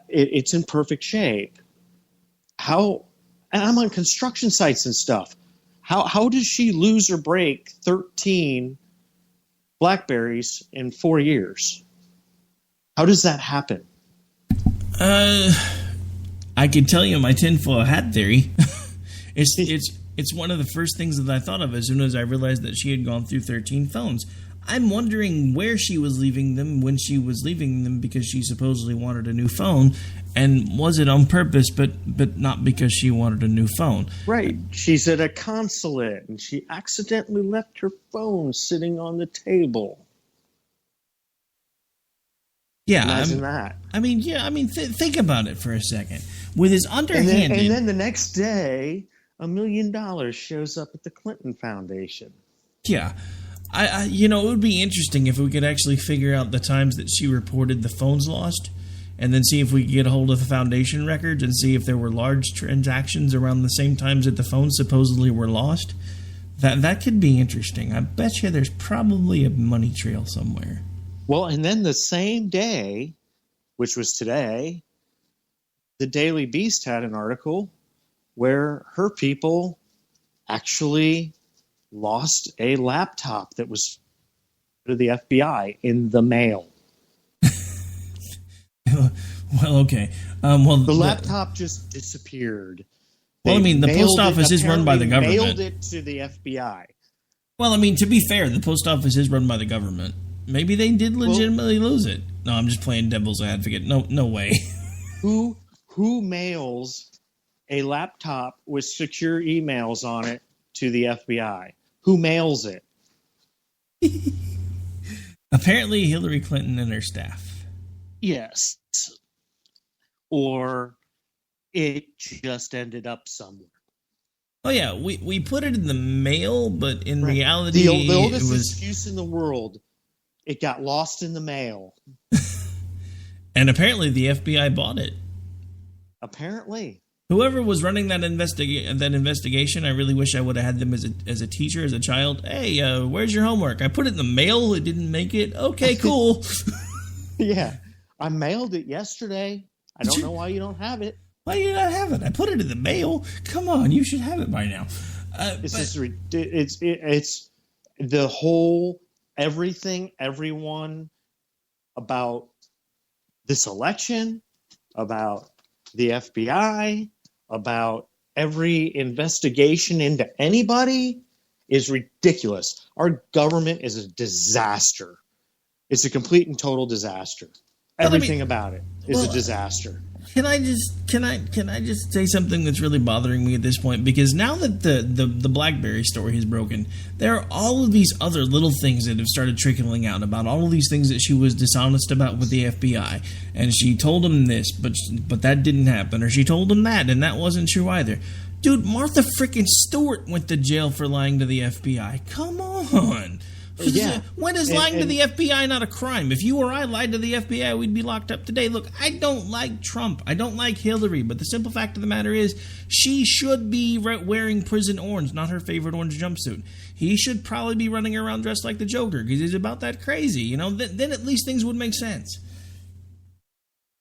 V: It's in perfect shape. And I'm on construction sites and stuff. How does she lose or break 13 Blackberries in 4 years? How does that happen?
M: I can tell you my tinfoil hat theory. It's one of the first things that I thought of as soon as I realized that she had gone through 13 phones. I'm wondering where she was leaving them when she was leaving them, because she supposedly wanted a new phone. And was it on purpose, but not because she wanted a new phone?
V: Right. She's at a consulate, and she accidentally left her phone sitting on the table.
M: Yeah.
V: Imagine that.
M: Think about it for a second. With his underhanded...
V: And then the next day, $1 million shows up at the Clinton Foundation.
M: Yeah. It would be interesting if we could actually figure out the times that she reported the phones lost, and then see if we could get a hold of the foundation records and see if there were large transactions around the same times that the phones supposedly were lost. That could be interesting. I bet you there's probably a money trail somewhere.
V: Well, and then the same day, which was today, the Daily Beast had an article where her people actually lost a laptop that was to the FBI in the mail.
M: Well, okay. The
V: laptop just disappeared.
M: Well, I mean, the post office is run by the government.
V: Mailed it to the FBI.
M: Well, I mean, to be fair, the post office is run by the government. Maybe they did legitimately lose it. No, I'm just playing devil's advocate. No way.
V: Who mails a laptop with secure emails on it to the FBI? Who mails it?
M: Apparently Hillary Clinton and her staff.
V: Yes. Or it just ended up somewhere.
M: Oh, yeah, we put it in the mail, but in reality,
V: the oldest excuse in the world, it got lost in the mail.
M: And apparently the FBI bought it.
V: Apparently.
M: Whoever was running that investigation, I really wish I would have had them as a teacher, as a child. Hey, where's your homework? I put it in the mail. It didn't make it. Okay, cool.
V: Yeah. I mailed it yesterday. I don't know why you don't have it.
M: Why do you not have it? I put it in the mail. Come on, you should have it by now.
V: It's the whole everything, everyone about this election, about the FBI, about every investigation into anybody is ridiculous. Our government is a disaster. It's a complete and total disaster. Everything about it is a disaster.
M: Can I just say something that's really bothering me at this point? Because now that the BlackBerry story has broken, there are all of these other little things that have started trickling out about all of these things that she was dishonest about with the FBI, and she told them this, but that didn't happen, or she told them that, and that wasn't true either. Dude, Martha freaking Stewart went to jail for lying to the FBI. Come on.
V: Yeah.
M: When is lying to the FBI not a crime? If you or I lied to the FBI, we'd be locked up today. Look, I don't like Trump. I don't like Hillary. But the simple fact of the matter is she should be wearing prison orange, not her favorite orange jumpsuit. He should probably be running around dressed like the Joker because he's about that crazy. You know, then at least things would make sense.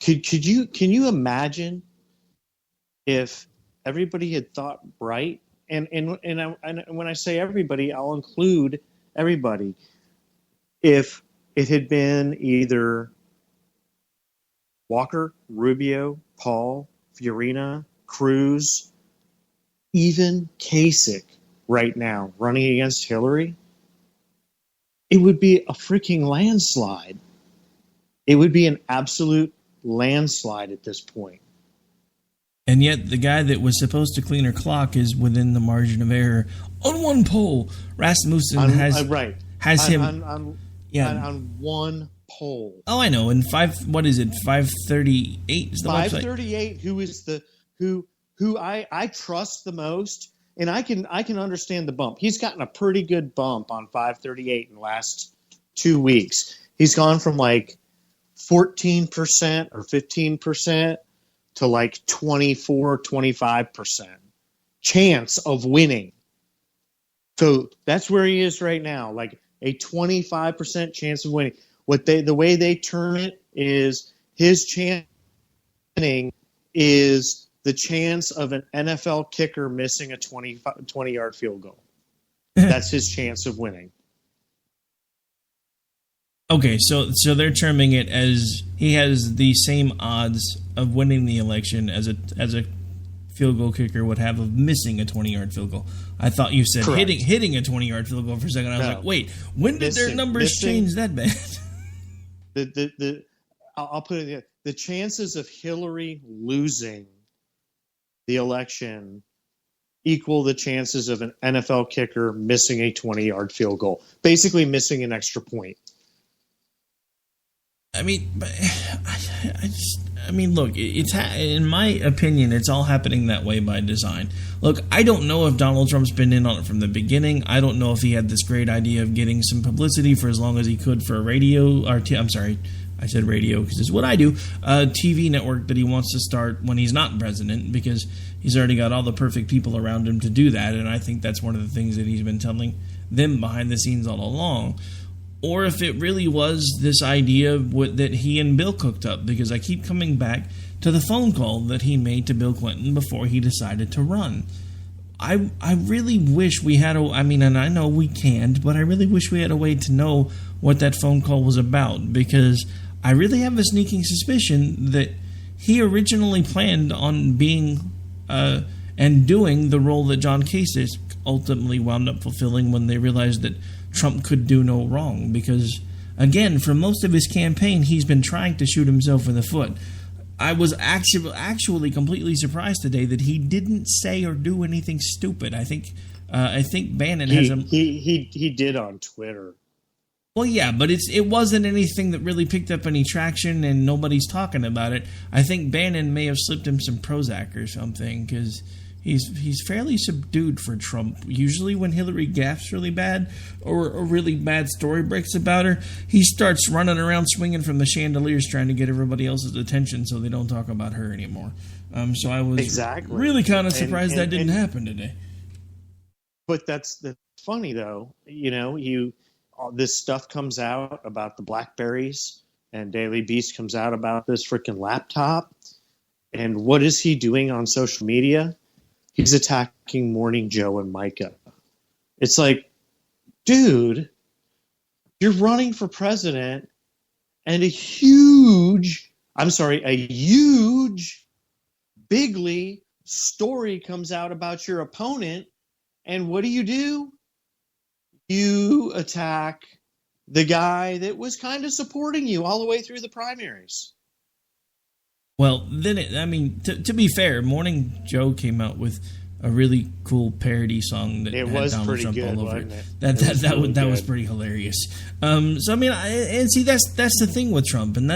V: Can you imagine if everybody had thought right? And when I say everybody, I'll include everybody. If it had been either Walker, Rubio, Paul, Fiorina, Cruz, even Kasich right now running against Hillary, it would be a freaking landslide. It would be an absolute landslide at this point.
M: And yet the guy that was supposed to clean her clock is within the margin of error. On one poll, Rasmussen has him
V: on one poll.
M: Oh, I know. And 538 is the
V: 538. Who I trust the most, and I can understand the bump. He's gotten a pretty good bump on 538 in the last 2 weeks. He's gone from like 14% or 15% to like 24, 25% chance of winning. So that's where he is right now, like a 25% chance of winning. The way they term it is his chance of winning is the chance of an NFL kicker missing a 20-yard field goal. That's his chance of winning.
M: Okay, so they're terming it as he has the same odds of winning the election as a field goal kicker would have of missing a 20-yard field goal. I thought you said hitting a 20-yard field goal for a second. I was like, wait, when did their numbers change that bad?
V: I'll put it. The chances of Hillary losing the election equal the chances of an NFL kicker missing a 20-yard field goal, basically missing an extra point.
M: I mean, look, it's in my opinion, it's all happening that way by design. Look, I don't know if Donald Trump's been in on it from the beginning. I don't know if he had this great idea of getting some publicity for as long as he could for a radio. I I said radio because it's what I do, a TV network that he wants to start when he's not president, because he's already got all the perfect people around him to do that, and I think that's one of the things that he's been telling them behind the scenes all along. Or if it really was this idea that he and Bill cooked up, because I keep coming back to the phone call that he made to Bill Clinton before he decided to run. I really wish we had and I know we can't, but I really wish we had a way to know what that phone call was about, because I really have a sneaking suspicion that he originally planned on being and doing the role that John Kasich ultimately wound up fulfilling when they realized that Trump could do no wrong, because, again, for most of his campaign, he's been trying to shoot himself in the foot. I was actually completely surprised today that he didn't say or do anything stupid. I think Bannon has a...
V: He did on Twitter.
M: Well, yeah, but it wasn't anything that really picked up any traction, and nobody's talking about it. I think Bannon may have slipped him some Prozac or something, because he's fairly subdued for Trump. Usually when Hillary gaffes really bad, or a really bad story breaks about her, he starts running around swinging from the chandeliers trying to get everybody else's attention so they don't talk about her anymore. So I was really kind of surprised that didn't happen today.
V: But that's funny, though. This stuff comes out about the Blackberries, and Daily Beast comes out about this freaking laptop. And what is he doing on social media? He's attacking Morning Joe and Micah. It's like, dude, you're running for president, and a huge, bigly story comes out about your opponent, and what do? You attack the guy that was kind of supporting you all the way through the primaries.
M: Well, then, to be fair, Morning Joe came out with a really cool parody song that had Donald Trump all over it. That was pretty hilarious. That's the thing with Trump, and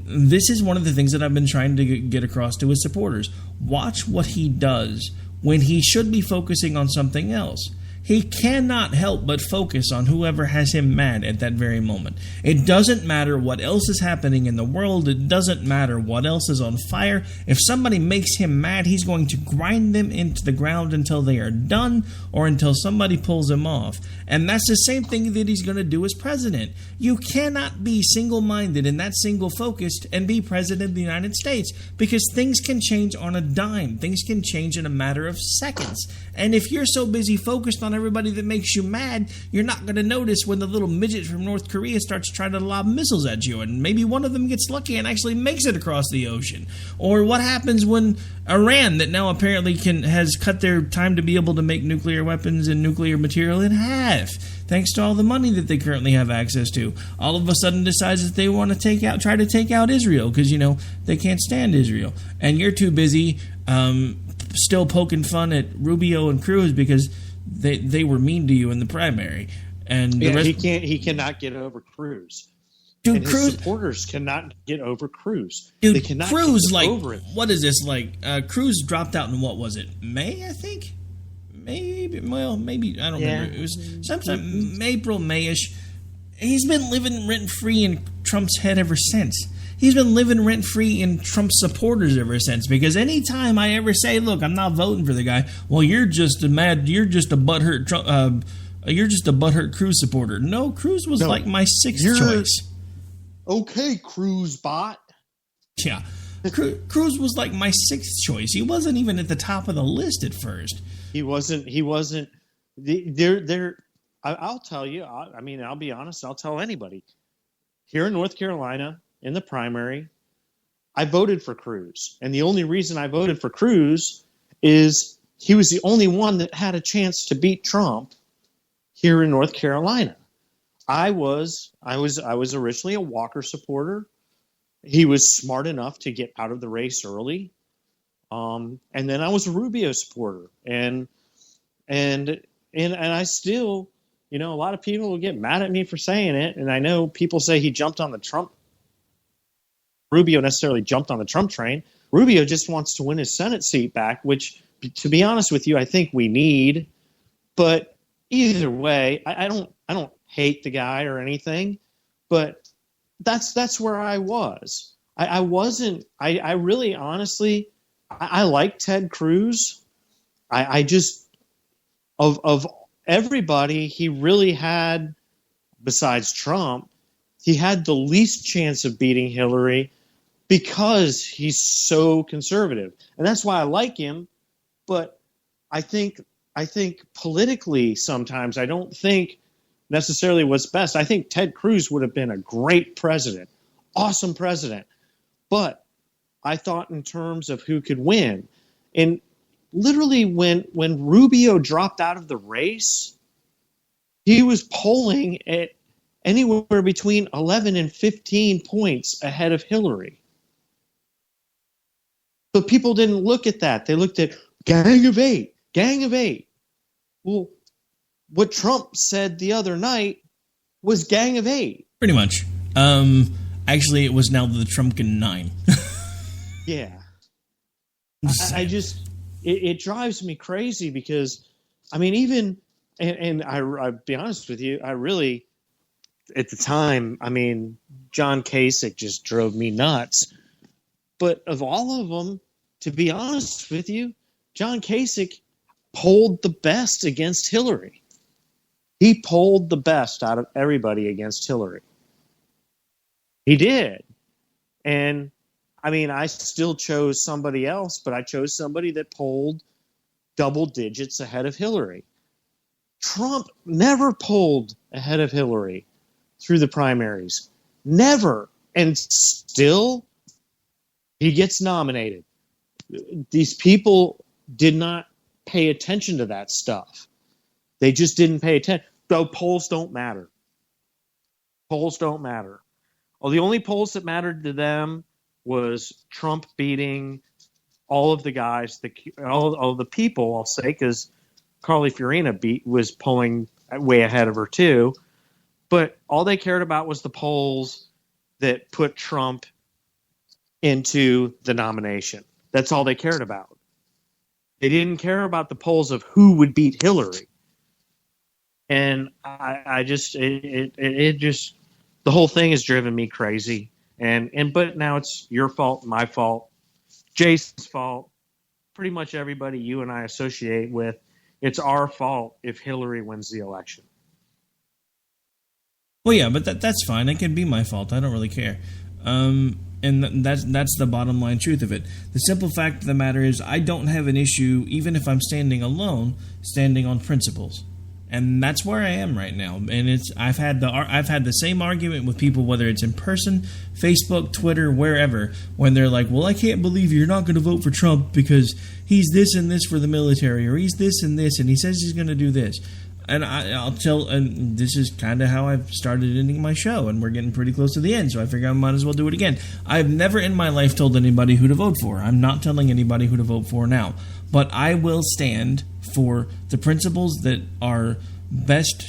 M: this is one of the things that I've been trying to get across to his supporters. Watch what he does when he should be focusing on something else. He cannot help but focus on whoever has him mad at that very moment. It doesn't matter what else is happening in the world. It doesn't matter what else is on fire. If somebody makes him mad, he's going to grind them into the ground until they are done or until somebody pulls him off. And that's the same thing that he's going to do as president. You cannot be single-minded and that single-focused and be president of the United States, because things can change on a dime. Things can change in a matter of seconds. And if you're so busy focused on everybody that makes you mad, you're not going to notice when the little midget from North Korea starts trying to lob missiles at you, and maybe one of them gets lucky and actually makes it across the ocean. Or what happens when Iran, that now apparently has cut their time to be able to make nuclear weapons and nuclear material in half, thanks to all the money that they currently have access to, all of a sudden decides that they want to try to take out Israel because, they can't stand Israel. And you're too busy still poking fun at Rubio and Cruz because they were mean to you in the primary. And
V: he cannot get over Cruz.
M: Dude,
V: and his supporters cannot get over Cruz.
M: Dude,
V: they cannot
M: Cruz,
V: get over it.
M: What is this like? Cruz dropped out in what was it? May, I think. Maybe I don't remember. It was sometime April, Mayish. He's been living rent free in Trump's head ever since. He's been living rent free in Trump's supporters ever since. Because anytime I ever say, "Look, I'm not voting for the guy," well, you're just a butthurt Trump. You're just a butthurt Cruz supporter. No, Cruz was like my sixth choice.
V: Okay, Cruz bot.
M: Yeah, Cruz was like my sixth choice. He wasn't even at the top of the list at first.
V: He wasn't. I'll tell you. I'll be honest. I'll tell anybody. Here in North Carolina, in the primary, I voted for Cruz. And the only reason I voted for Cruz is he was the only one that had a chance to beat Trump here in North Carolina. I was originally a Walker supporter. He was smart enough to get out of the race early. And then I was a Rubio supporter. And I still, a lot of people will get mad at me for saying it. And I know people say he jumped on the Trump. Rubio necessarily jumped on the Trump train. Rubio just wants to win his Senate seat back, which, to be honest with you, I think we need. But either way, I don't hate the guy or anything, but that's where I was. I wasn't. I really, honestly, I like Ted Cruz. I just of everybody, he really had, besides Trump, he had the least chance of beating Hillary because he's so conservative, and that's why I like him. But I think politically, sometimes I don't think necessarily what's best. I think Ted Cruz would have been a great president, awesome president. But I thought in terms of who could win. And literally when Rubio dropped out of the race, he was polling at anywhere between 11 and 15 points ahead of Hillary. But people didn't look at that. They looked at Gang of Eight. Well, what Trump said the other night was Gang of Eight.
M: Pretty much. Actually, it was now the Trumpkin 9.
V: Yeah. I just, it drives me crazy because, I mean, even, and I'll be honest with you, I really, at the time, I mean, John Kasich just drove me nuts. But of all of them, to be honest with you, John Kasich polled the best against Hillary. He polled the best out of everybody against Hillary. He did. And, I mean, I still chose somebody else, but I chose somebody that polled double digits ahead of Hillary. Trump never polled ahead of Hillary through the primaries. Never. And still, he gets nominated. These people did not pay attention to that stuff. They just didn't pay attention. Though polls don't matter. Polls don't matter. Well, the only polls that mattered to them was Trump beating all of the guys, all the people, I'll say, because Carly Fiorina was polling way ahead of her too. But all they cared about was the polls that put Trump into the nomination. That's all they cared about. They didn't care about the polls of who would beat Hillary. And I just, the whole thing has driven me crazy. But now it's your fault, my fault, Jason's fault, pretty much everybody you and I associate with. It's our fault if Hillary wins the election.
M: Well, yeah, but that's fine. It can be my fault. I don't really care. And that's the bottom line truth of it. The simple fact of the matter is I don't have an issue, even if I'm standing alone, standing on principles. And that's where I am right now. And I've had the same argument with people, whether it's in person, Facebook, Twitter, wherever, when they're like, well, I can't believe you're not going to vote for Trump because he's this and this for the military, or he's this and this, and he says he's going to do this. And and this is kind of how I've started ending my show, and we're getting pretty close to the end, so I figure I might as well do it again. I've never in my life told anybody who to vote for. I'm not telling anybody who to vote for now. But I will stand for the principles that are best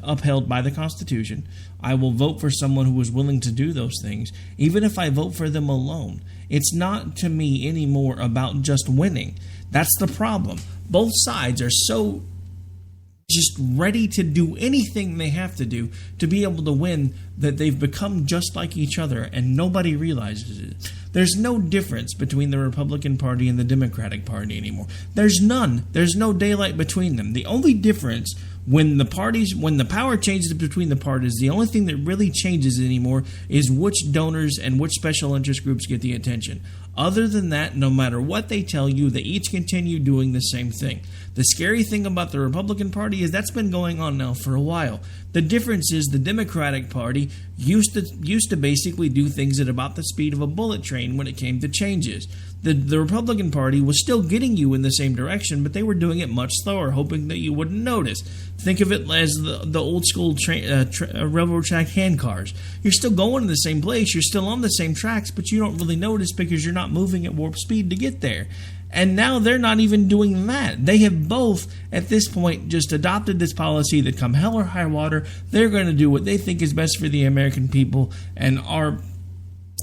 M: upheld by the Constitution. I will vote for someone who is willing to do those things, even if I vote for them alone. It's not, to me, anymore about just winning. That's the problem. Both sides are so just ready to do anything they have to do to be able to win that they've become just like each other, and nobody realizes it. There's no difference between the Republican Party and the Democratic Party anymore. There's none. There's no daylight between them. The only difference when the power changes between the parties, the only thing that really changes anymore is which donors and which special interest groups get the attention. Other than that, no matter what they tell you, they each continue doing the same thing. The scary thing about the Republican Party is that's been going on now for a while. The difference is the Democratic Party used to basically do things at about the speed of a bullet train when it came to changes. The Republican Party was still getting you in the same direction, but they were doing it much slower, hoping that you wouldn't notice. Think of it as the old school railroad track handcars. You're still going to the same place, you're still on the same tracks, but you don't really notice because you're not moving at warp speed to get there. And now they're not even doing that. They have both, at this point, just adopted this policy that come hell or high water, they're going to do what they think is best for the American people, and our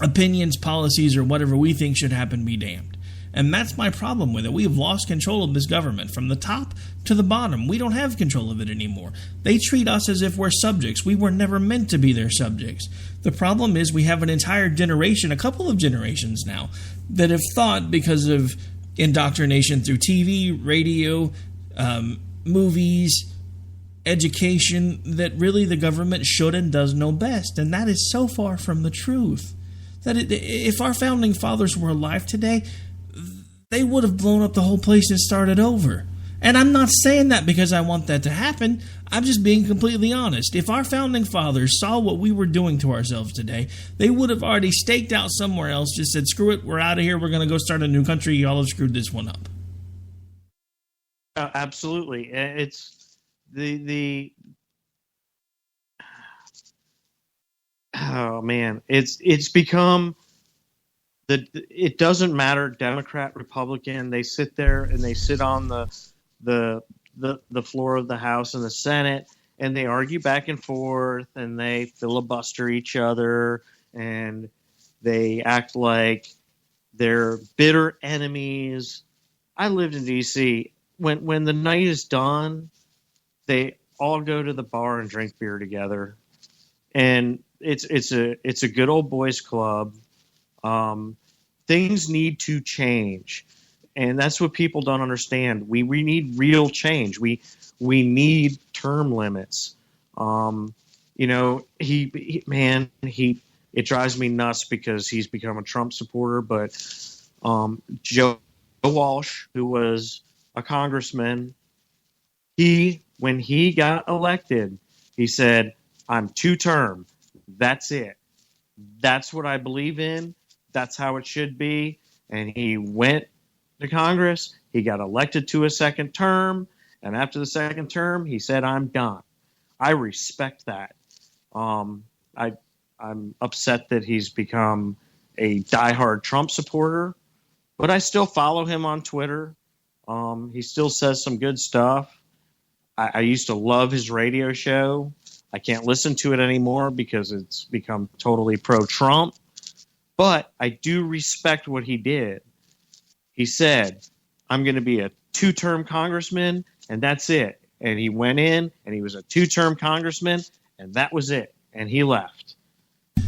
M: opinions, policies, or whatever we think should happen be damned. And that's my problem with it. We have lost control of this government from the top to the bottom. We don't have control of it anymore. They treat us as if we're subjects. We were never meant to be their subjects. The problem is we have an entire generation, a couple of generations now, that have thought, because of indoctrination through TV, radio, movies, education, that really the government should and does know best. And that is so far from the truth. That if our founding fathers were alive today, they would have blown up the whole place and started over. And I'm not saying that because I want that to happen. I'm just being completely honest. If our founding fathers saw what we were doing to ourselves today, they would have already staked out somewhere else, just said, screw it, we're out of here, we're going to go start a new country, y'all have screwed this one up.
V: Absolutely. It's oh man, it's become it doesn't matter, Democrat, Republican. They sit there and they sit on the floor of the House and the Senate, and they argue back and forth, and they filibuster each other, and they act like they're bitter enemies. I lived in D.C. When the night is done, they all go to the bar and drink beer together, and it's a good old boys club. Things need to change, and that's what people don't understand. We need real change. We need term limits. It drives me nuts because he's become a Trump supporter. But Joe Walsh, who was a congressman, when he got elected, he said, "I'm 2-term. That's it. That's what I believe in. That's how it should be." And he went to Congress. He got elected to a second term. And after the second term, he said, "I'm done." I respect that. I'm upset that he's become a diehard Trump supporter, but I still follow him on Twitter. He still says some good stuff. I used to love his radio show. I can't listen to it anymore because it's become totally pro-Trump. But I do respect what he did. He said, "I'm going to be a 2-term congressman, and that's it." And he went in, and he was a 2-term congressman, and that was it. And he left.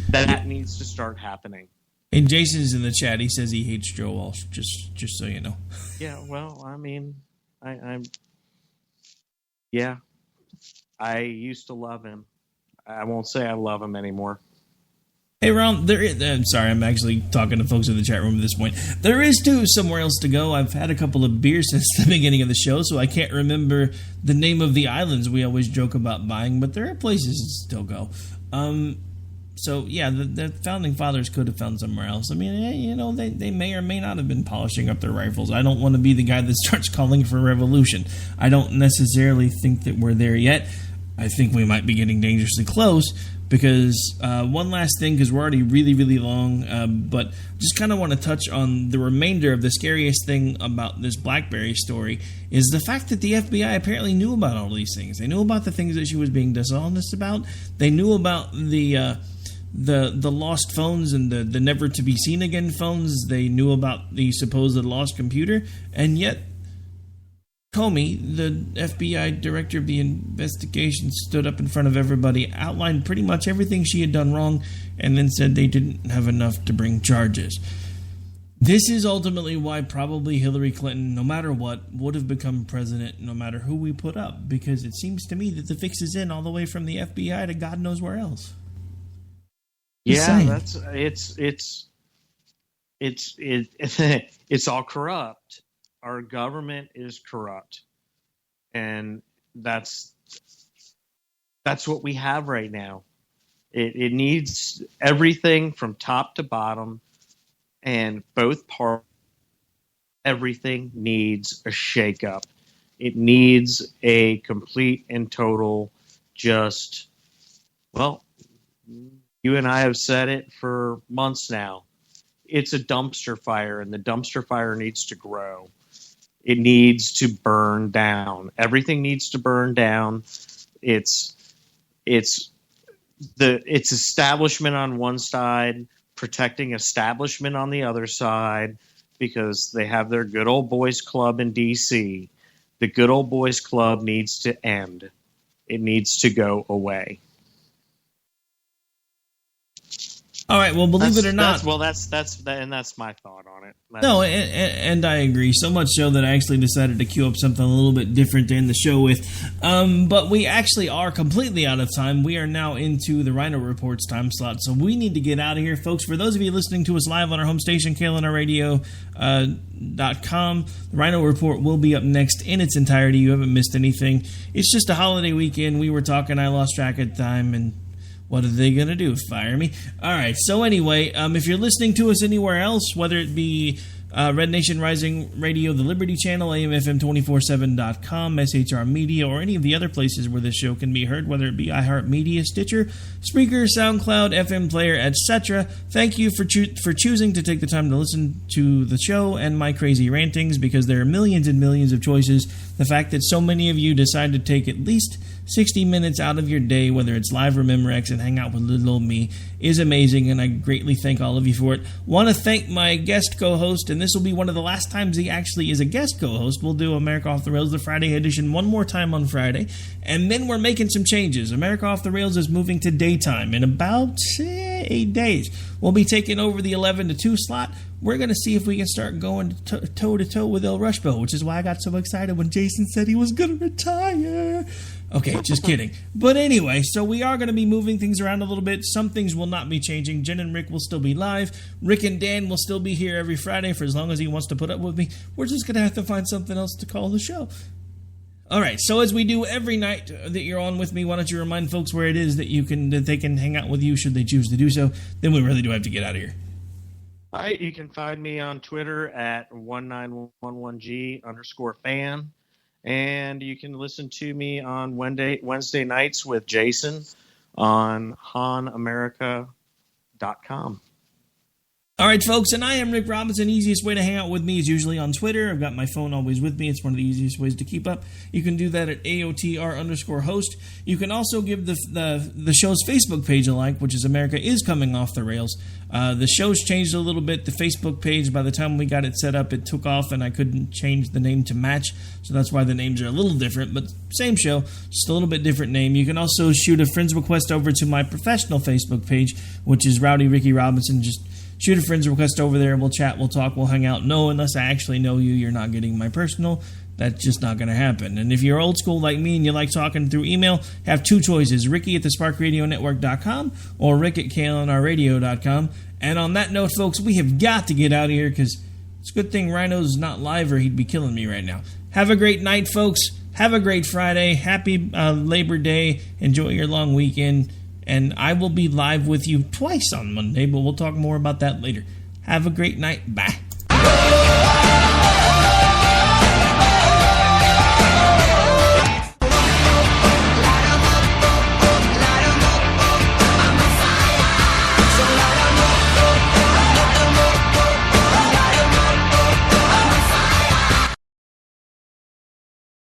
V: That needs to start happening.
M: And Jason's in the chat. He says he hates Joe Walsh, just so you know.
V: Yeah, well, I mean, I used to love him. I won't say I love him anymore.
M: Hey, Ron, I'm sorry, I'm actually talking to folks in the chat room at this point. There is, too, somewhere else to go. I've had a couple of beers since the beginning of the show, so I can't remember the name of the islands we always joke about buying, but there are places to still go. So, yeah, the founding fathers could have found somewhere else. I mean, they may or may not have been polishing up their rifles. I don't want to be the guy that starts calling for a revolution. I don't necessarily think that we're there yet. I think we might be getting dangerously close. Because one last thing, because we're already really, really long, but just kind of want to touch on the remainder of the scariest thing about this BlackBerry story is the fact that the FBI apparently knew about all these things. They knew about the things that she was being dishonest about. They knew about the lost phones and the never to be seen again phones. They knew about the supposed lost computer, and yet Comey, the FBI director of the investigation, stood up in front of everybody, outlined pretty much everything she had done wrong, and then said they didn't have enough to bring charges. This is ultimately why probably Hillary Clinton, no matter what, would have become president no matter who we put up, because it seems to me that the fix is in all the way from the FBI to God knows where else.
V: Yeah, it's all corrupt. Our government is corrupt, and that's what we have right now. It needs everything from top to bottom, and both parts. Everything needs a shakeup. It needs a complete and total. You and I have said it for months now. It's a dumpster fire, and the dumpster fire needs to grow. It needs to burn down. Everything needs to burn down. It's establishment on one side, protecting establishment on the other side. because they have their good old boys club in D.C. The good old boys club needs to end. It needs to go away.
M: All right. Well, believe it or not,
V: that's my thought on it.
M: No, and I agree. So much so that I actually decided to queue up something a little bit different to end the show with. But we actually are completely out of time. We are now into the Rhino Reports time slot, so we need to get out of here, folks. For those of you listening to us live on our home station, KLNRradio.com, the Rhino Report will be up next in its entirety. You haven't missed anything. It's just a holiday weekend. We were talking. I lost track of time, and what are they going to do? Fire me? All right. So anyway, if you're listening to us anywhere else, whether it be Red Nation Rising Radio, the Liberty Channel, AMFM247.com, SHR Media, or any of the other places where this show can be heard, whether it be iHeartMedia, Stitcher, Spreaker, SoundCloud, FM Player, etc. Thank you for choosing to take the time to listen to the show and my crazy rantings, because there are millions and millions of choices. The fact that so many of you decide to take at least 60 minutes out of your day, whether it's live or Memorex, and hang out with little old me, is amazing, and I greatly thank all of you for it. Want to thank my guest co-host, and this will be one of the last times he actually is a guest co-host. We'll do America Off the Rails, the Friday edition, one more time on Friday, and then we're making some changes. America Off the Rails is moving to daytime in about 8 days. We'll be taking over the 11 to 2 slot. We're going to see if we can start going toe-to-toe with El Rushbo, which is why I got so excited when Jason said he was going to retire. Okay, just kidding. But anyway, so we are going to be moving things around a little bit. Some things will not be changing. Jen and Rick will still be live. Rick and Dan will still be here every Friday for as long as he wants to put up with me. We're just going to have to find something else to call the show. All right, so as we do every night that you're on with me, why don't you remind folks where it is that they can hang out with you should they choose to do so. Then we really do have to get out of here.
V: All right, you can find me on Twitter at 1911G_fan. And you can listen to me on Wednesday nights with Jason on HanAmerica.com.
M: All right, folks, and I am Rick Robinson. Easiest way to hang out with me is usually on Twitter. I've got my phone always with me. It's one of the easiest ways to keep up. You can do that at AOTR_host. You can also give the show's Facebook page a like, which is America is Coming Off the Rails. The show's changed a little bit. The Facebook page, by the time we got it set up, it took off, and I couldn't change the name to match. So that's why the names are a little different, but same show, just a little bit different name. You can also shoot a friend's request over to my professional Facebook page, which is Rowdy Ricky Robinson. Just shoot a friend's request over there, and we'll chat, we'll talk, we'll hang out. No, unless I actually know you, you're not getting my personal. That's just not going to happen. And if you're old school like me and you like talking through email, have two choices, Ricky at thesparkradionetwork.com or Rick at klnrradio.com. And on that note, folks, we have got to get out of here because it's a good thing Rhino's not live or he'd be killing me right now. Have a great night, folks. Have a great Friday. Happy Labor Day. Enjoy your long weekend. And I will be live with you twice on Monday, but we'll talk more about that later. Have a great night. Bye.